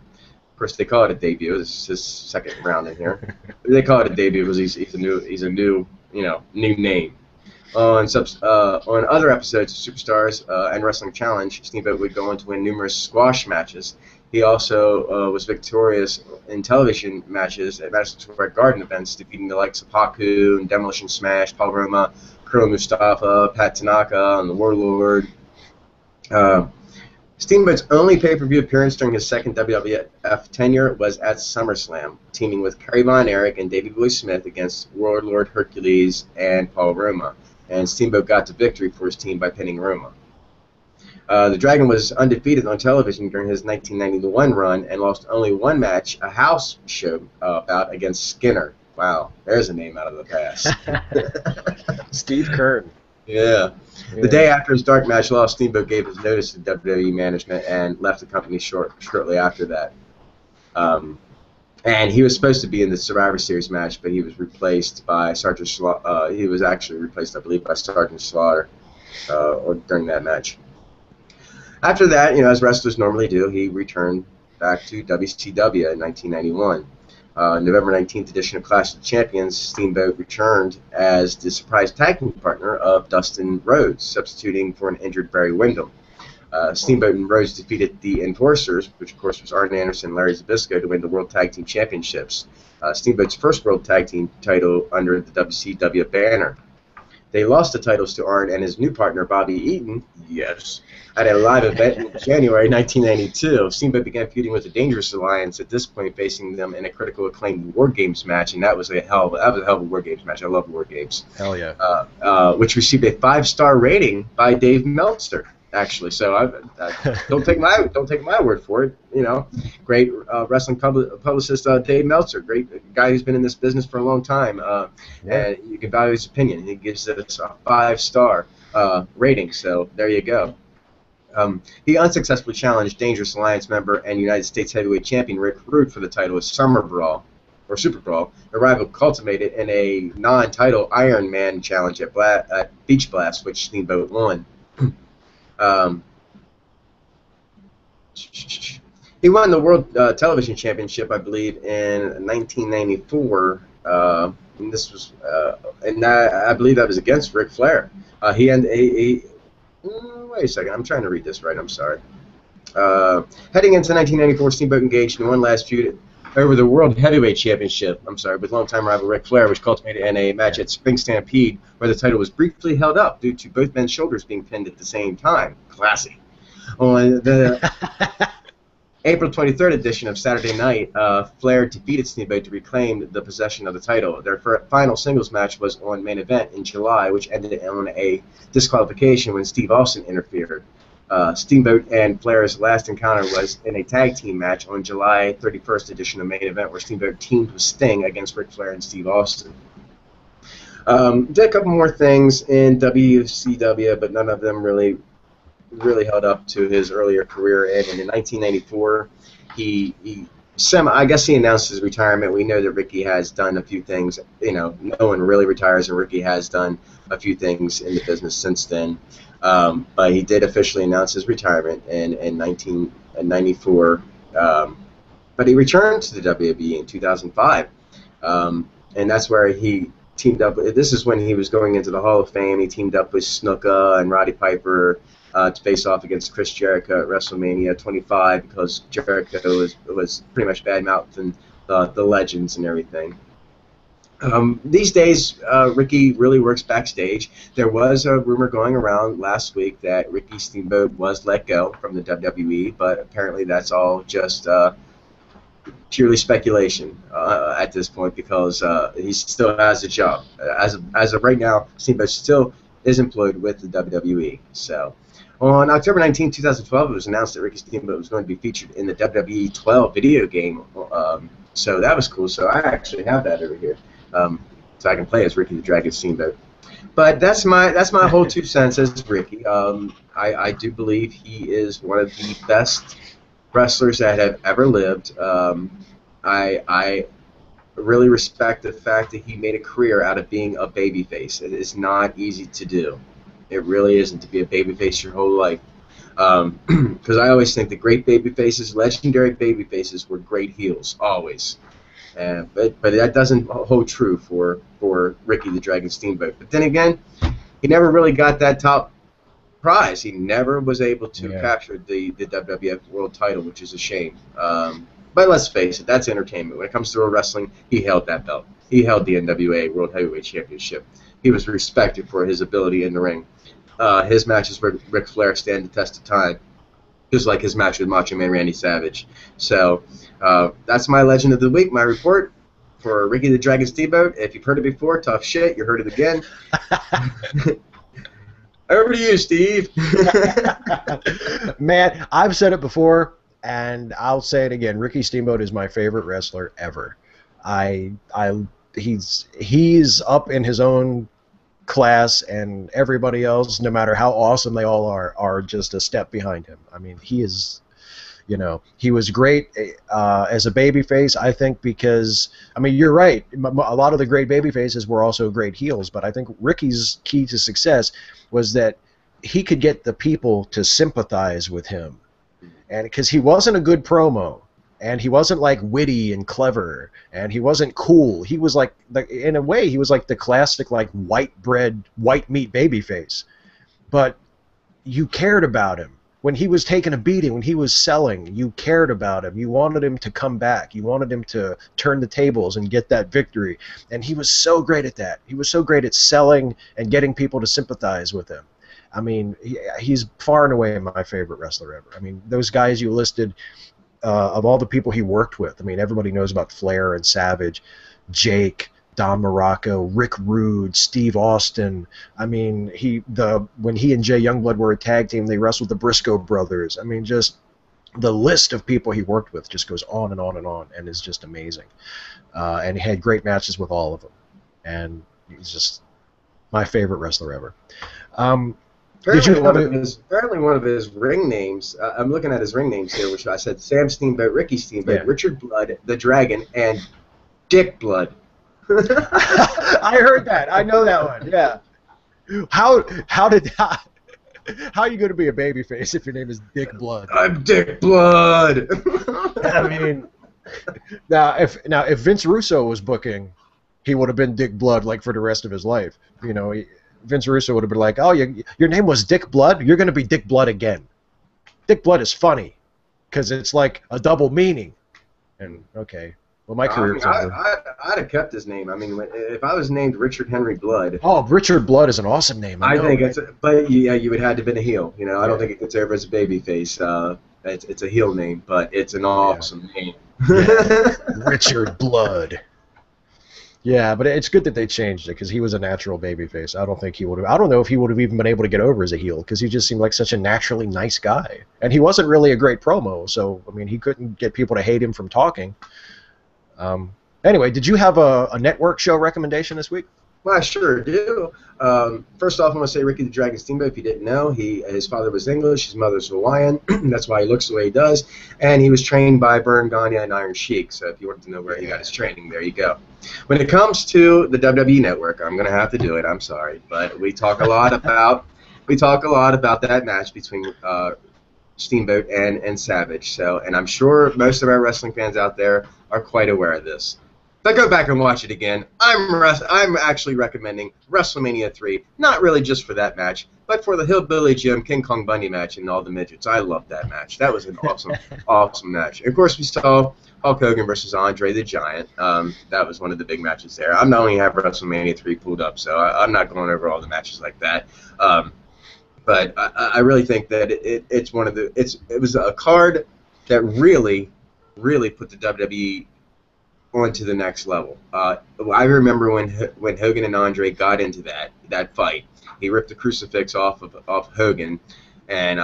Of course, they call it a debut. This is his second round in here. They call it a debut because he's a new name. On other episodes of Superstars and Wrestling Challenge, Steamboat would go on to win numerous squash matches. He also was victorious in television matches at Madison Square Garden events, defeating the likes of Haku and Demolition Smash, Paul Roma, Kuro Mustafa, Pat Tanaka, and the Warlord. Steamboat's only pay-per-view appearance during his second WWF tenure was at SummerSlam, teaming with Kerry Von Erich and Davey Boy Smith against Warlord Hercules and Paul Roma. And Steamboat got the victory for his team by pinning Roma. The Dragon was undefeated on television during his 1991 run and lost only one match, a house show bout against Skinner. Wow, there's a name out of the past. Steve Kern. Yeah. The day after his dark match loss, Steamboat gave his notice to WWE management and left the company shortly after that. And he was supposed to be in the Survivor Series match, but he was replaced by Sergeant Slaughter. He was actually replaced, I believe, by Sergeant Slaughter during that match. After that, as wrestlers normally do, he returned back to WCW in 1991. November 19th edition of Clash of Champions, Steamboat returned as the surprise tag team partner of Dustin Rhodes, substituting for an injured Barry Windham. Steamboat and Rhodes defeated the Enforcers, which of course was Arn Anderson and Larry Zbyszko, to win the World Tag Team Championships. Steamboat's first World Tag Team title under the WCW banner. They lost the titles to Arn and his new partner, Bobby Eaton, yes, at a live event in January 1992. Steamboat began feuding with the Dangerous Alliance, at this point facing them in a Critical Acclaim War Games match, and that was a hell of a War Games match. I love War Games. Hell yeah. Which received a 5-star rating by Dave Meltzer, actually. So don't take my word for it. Great wrestling publicist Dave Meltzer, great guy who's been in this business for a long time, and you can value his opinion. He gives it a 5-star rating. So there you go. He unsuccessfully challenged Dangerous Alliance member and United States Heavyweight Champion Rick Rude for the title of Super Brawl, a rival culminated in a non-title Iron Man challenge at Beach Blast, which Steamboat won. He won the World Television Championship, I believe, in 1994. And this was, I believe that was against Ric Flair. Wait a second, I'm trying to read this right. I'm sorry. Heading into 1994, Steamboat engaged in one last feud over the World Heavyweight Championship, with longtime rival Ric Flair, which culminated in a match at Spring Stampede where the title was briefly held up due to both men's shoulders being pinned at the same time. Classy. On the April 23rd edition of Saturday Night, Flair defeated Steamboat to reclaim the possession of the title. Their final singles match was on Main Event in July, which ended on a disqualification when Steve Austin interfered. Steamboat and Flair's last encounter was in a tag team match on July 31st edition of Main Event, where Steamboat teamed with Sting against Ric Flair and Steve Austin. Did a couple more things in WCW, but none of them really held up to his earlier career. And in 1994, I guess he announced his retirement. We know that Ricky has done a few things. No one really retires, and Ricky has done a few things in the business since then. But he did officially announce his retirement in 1994. But he returned to the WWE in 2005, and that's where he teamed up. This is when he was going into the Hall of Fame. He teamed up with Snuka and Roddy Piper to face off against Chris Jericho at WrestleMania 25 because Jericho was pretty much bad-mouthing the legends and everything. These days, Ricky really works backstage. There was a rumor going around last week that Ricky Steamboat was let go from the WWE, but apparently that's all just purely speculation at this point because he still has a job. As of right now, Steamboat still is employed with the WWE. So, on October 19, 2012, it was announced that Ricky Steamboat was going to be featured in the WWE 12 video game. So that was cool. So I actually have that over here. So I can play as Ricky the Dragon Steamboat. But that's my whole 2 cents as Ricky. I do believe he is one of the best wrestlers that have ever lived. I really respect the fact that he made a career out of being a babyface. It is not easy to do. It really isn't to be a babyface your whole life. Because I always think that great babyfaces, legendary babyfaces, were great heels, always. But that doesn't hold true for Ricky the Dragon Steamboat. But then again, he never really got that top prize. He never was able to capture the WWF World Title, which is a shame. But let's face it, that's entertainment. When it comes to wrestling, he held that belt. He held the NWA World Heavyweight Championship. He was respected for his ability in the ring. His matches with Ric Flair stand the test of time, just like his match with Macho Man Randy Savage. So that's my Legend of the Week, my report for Ricky the Dragon Steamboat. If you've heard it before, tough shit. You heard it again. Over to you, Steve. Man, I've said it before, and I'll say it again. Ricky Steamboat is my favorite wrestler ever. He's up in his own class, and everybody else, no matter how awesome they all are just a step behind him. I mean, he is, he was great as a babyface, I think, because, I mean, you're right. A lot of the great babyfaces were also great heels, but I think Ricky's key to success was that he could get the people to sympathize with him, and because he wasn't a good promo. And he wasn't like witty and clever, and he wasn't cool. He was like, in a way, he was like the classic like white meat babyface. But you cared about him when he was taking a beating, when he was selling. You cared about him. You wanted him to come back. You wanted him to turn the tables and get that victory. And he was so great at that. He was so great at selling and getting people to sympathize with him. I mean, he's far and away my favorite wrestler ever. I mean, those guys you listed. Of all the people he worked with, I mean, everybody knows about Flair and Savage, Jake, Don Morocco, Rick Rude, Steve Austin. I mean, when he and Jay Youngblood were a tag team, they wrestled the Briscoe brothers. I mean, just the list of people he worked with just goes on and on and on, and is just amazing. And he had great matches with all of them, and he's just my favorite wrestler ever. Apparently one of his ring names, I'm looking at his ring names here, which I said Sam Steamboat, Ricky Steamboat, Richard Blood, the Dragon, and Dick Blood. I heard that. I know that one, yeah. How are you going to be a babyface if your name is Dick Blood? I'm Dick Blood! I mean, now if Vince Russo was booking, he would have been Dick Blood like for the rest of his life. Vince Russo would have been like, oh, your name was Dick Blood? You're going to be Dick Blood again. Dick Blood is funny because it's like a double meaning. And okay, well, my I career's mean, over. I'd have kept his name. I mean, if I was named Richard Henry Blood, Oh, Richard Blood is an awesome name. I know, think right? but yeah, you would have to have been a heel. You know, I don't Yeah. think it gets over as a baby face. It's a heel name, but it's an Oh, yeah. awesome name. Yeah. Richard Blood. Yeah, but it's good that they changed it because he was a natural babyface. I don't think he would have. I don't know if he would have even been able to get over as a heel because he just seemed like such a naturally nice guy, and he wasn't really a great promo. So I mean, he couldn't get people to hate him from talking. Anyway, did you have a network show recommendation this week? Well, I sure do. First off, I want to say Ricky the Dragon Steamboat. If you didn't know, his father was English, his mother's Hawaiian. That's why he looks the way he does. And he was trained by Vern Gagne and Iron Sheik. So if you wanted to know where he got his training, there you go. When it comes to the WWE Network, I'm going to have to do it. I'm sorry, but we talk a lot about that match between Steamboat and Savage. So, and I'm sure most of our wrestling fans out there are quite aware of this. But go back and watch it again. I'm actually recommending WrestleMania 3, not really just for that match, but for the Hillbilly Jim King Kong Bundy match and all the midgets. I loved that match. That was an awesome, awesome match. And of course, we saw Hulk Hogan versus Andre the Giant. That was one of the big matches there. I'm not only have WrestleMania 3 pulled up, so I'm not going over all the matches like that. But I really think that it's one of the it was a card that really put the WWE onto the next level. I remember when Hogan and Andre got into that fight. He ripped the crucifix off Hogan, and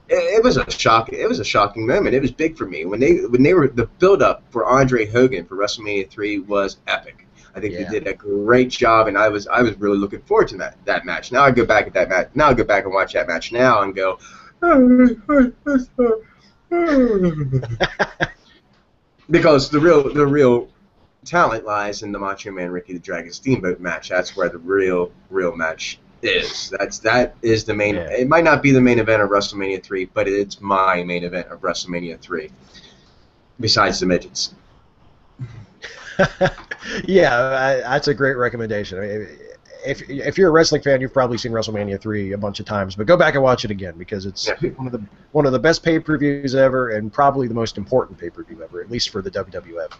it was a shock. It was a shocking moment. It was big for me when they were the build up for Andre Hogan for WrestleMania 3 was epic. I think they did a great job, and I was really looking forward to that match. Now I go back at that match. Now I go back and watch that match now and go. Because the real talent lies in the Macho Man Ricky the Dragon Steamboat match. That's where the real match is. That is the main. Yeah. It might not be the main event of WrestleMania 3, but it's my main event of WrestleMania 3. Besides the midgets. Yeah, that's a great recommendation. I mean, if you're a wrestling fan, you've probably seen WrestleMania 3 a bunch of times, but go back and watch it again because it's one of the best pay-per-views ever and probably the most important pay-per-view ever, at least for the WWF.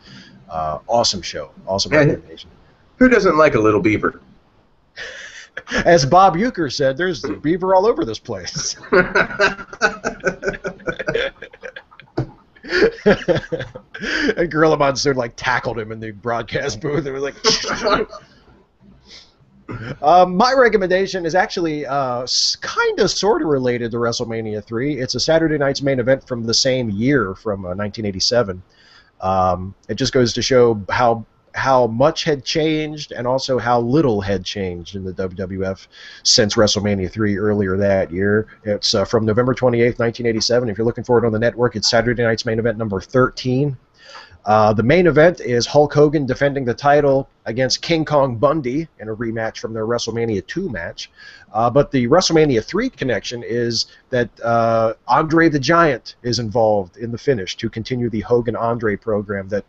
Awesome show. Awesome recommendation. Who doesn't like a little beaver? As Bob Uecker said, there's beaver all over this place. And Gorilla Monsoon tackled him in the broadcast booth. It was like. My recommendation is actually kind of sort of related to WrestleMania 3. It's a Saturday night's main event from the same year, from 1987. It just goes to show how much had changed and also how little had changed in the WWF since WrestleMania 3 earlier that year. It's from November 28th, 1987. If you're looking for it on the network, it's Saturday night's main event number 13. The main event is Hulk Hogan defending the title against King Kong Bundy in a rematch from their WrestleMania 2 match. But the WrestleMania 3 connection is that Andre the Giant is involved in the finish to continue the Hogan-Andre program that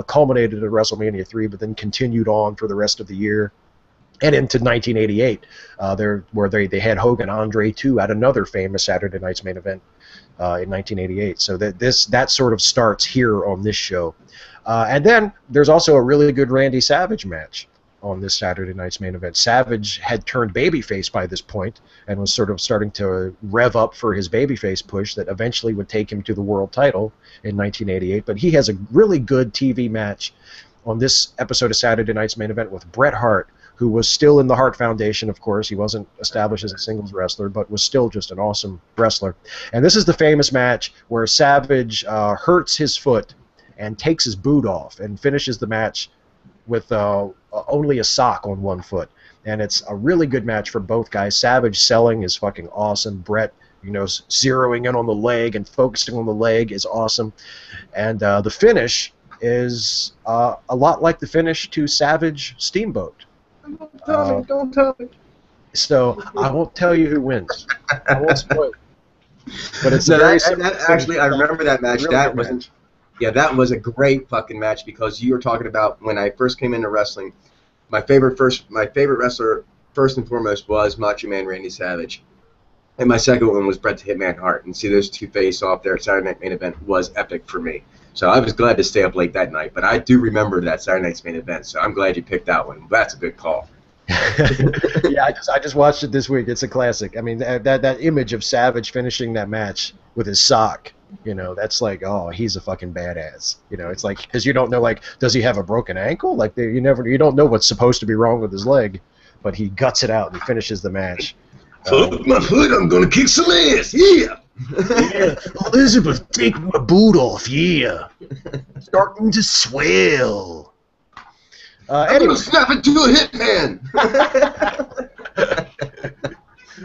culminated at WrestleMania 3 but then continued on for the rest of the year and into 1988, where they had Hogan-Andre 2 at another famous Saturday night's main event. In 1988, so that sort of starts here on this show, and then there's also a really good Randy Savage match on this Saturday night's main event. Savage had turned babyface by this point and was sort of starting to rev up for his babyface push that eventually would take him to the world title in 1988. But he has a really good TV match on this episode of Saturday night's main event with Bret Hart, who was still in the Hart Foundation, of course. He wasn't established as a singles wrestler, but was still just an awesome wrestler. And this is the famous match where Savage hurts his foot and takes his boot off and finishes the match with only a sock on one foot. And it's a really good match for both guys. Savage selling is fucking awesome. Bret, zeroing in on the leg and focusing on the leg is awesome. And the finish is a lot like the finish to Savage Steamboat. Don't tell me. So I won't tell you who wins. I won't spoil it. But it's actually, I remember that match. That was a great fucking match because you were talking about when I first came into wrestling. My favorite wrestler first and foremost was Macho Man Randy Savage. And my second one was Bret the Hitman Hart. And see those two face off there at Saturday Night Main Event was epic for me. So I was glad to stay up late that night. But I do remember that Saturday Night's Main Event, so I'm glad you picked that one. That's a good call. Yeah, I just watched it this week. It's a classic. I mean, that image of Savage finishing that match with his sock, you know, that's like, oh, he's a fucking badass. You know, it's like, because you don't know, like, does he have a broken ankle? Like, you don't know what's supposed to be wrong with his leg, but he guts it out and he finishes the match. My foot, I'm gonna kick some ass, yeah! Yeah, Elizabeth, take my boot off, yeah. Starting to swell. I'm gonna snap it to a hitman!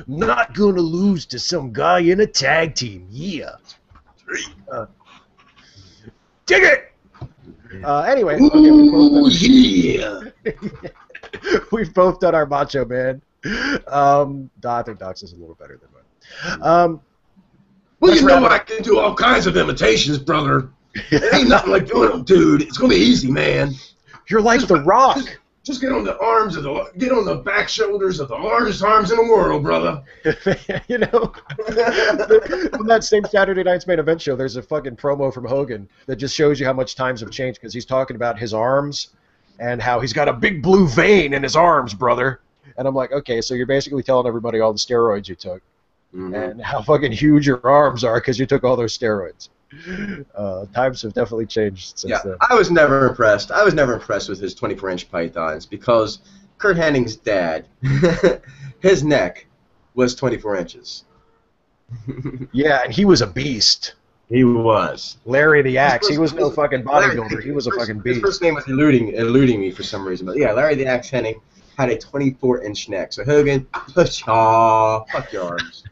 Not gonna lose to some guy in a tag team, yeah. Dig it! Anyway. Ooh, yeah! We've both done our Macho Man. I think Doc's is a little better than mine. Well, you know I can do all kinds of imitations, brother. It ain't nothing like doing them, dude. It's gonna be easy, man. You're like The Rock. Just get on the back shoulders of the largest arms in the world, brother. You know, on that same Saturday Night's Main Event show, there's a fucking promo from Hogan that just shows you how much times have changed, because he's talking about his arms and how he's got a big blue vein in his arms, brother. And I'm like, okay, so you're basically telling everybody all the steroids you took, and how fucking huge your arms are because you took all those steroids. Times have definitely changed since then. I was never impressed. I was never impressed with his 24-inch pythons because Kurt Hennig's dad, his neck was 24 inches. Yeah, and he was a beast. He was. Larry the Axe. He was no fucking bodybuilder. He was a fucking beast. His first name was eluding me for some reason. But yeah, Larry the Axe Hennig had a 24-inch neck. So Hogan, fuck your arms.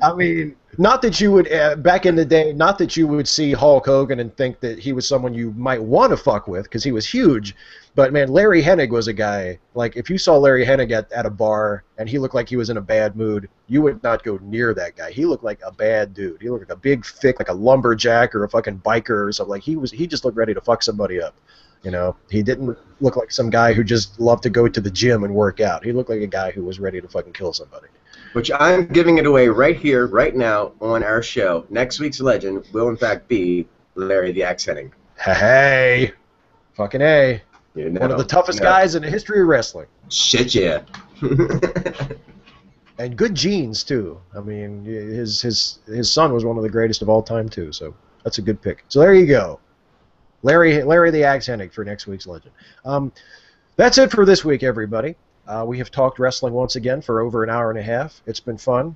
I mean, not that you would, back in the day, not that you would see Hulk Hogan and think that he was someone you might want to fuck with, because he was huge. But, man, Larry Hennig was a guy, like, if you saw Larry Hennig at a bar and he looked like he was in a bad mood, you would not go near that guy. He looked like a bad dude. He looked like a big, thick, like a lumberjack or a fucking biker or something. Like, he just looked ready to fuck somebody up. You know, he didn't look like some guy who just loved to go to the gym and work out. He looked like a guy who was ready to fucking kill somebody. Which I'm giving it away right here, right now, on our show. Next week's legend will, in fact, be Larry the Axe Hennig. Hey! Fucking A. You know, one of the toughest guys in the history of wrestling. Shit, yeah. And good genes, too. I mean, his son was one of the greatest of all time, too, so that's a good pick. So there you go. Larry the Axe Hennig for next week's legend. That's it for this week, everybody. We have talked wrestling once again for over an hour and a half. It's been fun.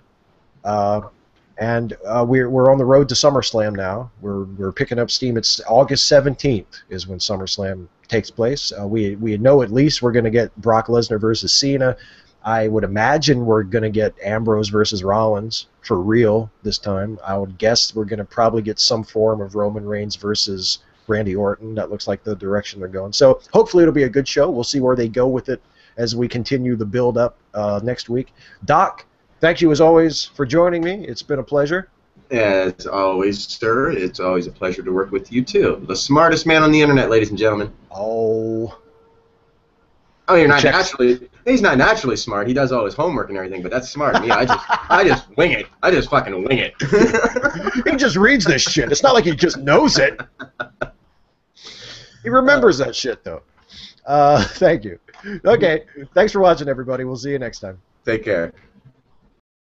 And we're on the road to SummerSlam now. We're picking up steam. It's August 17th is when SummerSlam takes place. We know at least we're going to get Brock Lesnar versus Cena. I would imagine we're going to get Ambrose versus Rollins for real this time. I would guess we're going to probably get some form of Roman Reigns versus Randy Orton. That looks like the direction they're going. So hopefully it'll be a good show. We'll see where they go with it as we continue the build-up next week. Doc, thank you as always for joining me. It's been a pleasure. As always, sir, it's always a pleasure to work with you, too. The smartest man on the internet, ladies and gentlemen. Oh. I mean, he's not naturally smart. He does all his homework and everything, but that's smart. Me, I just wing it. I just fucking wing it. He just reads this shit. It's not like he just knows it. He remembers that shit, though. Thank you. Okay, thanks for watching, everybody. We'll see you next time. Take care.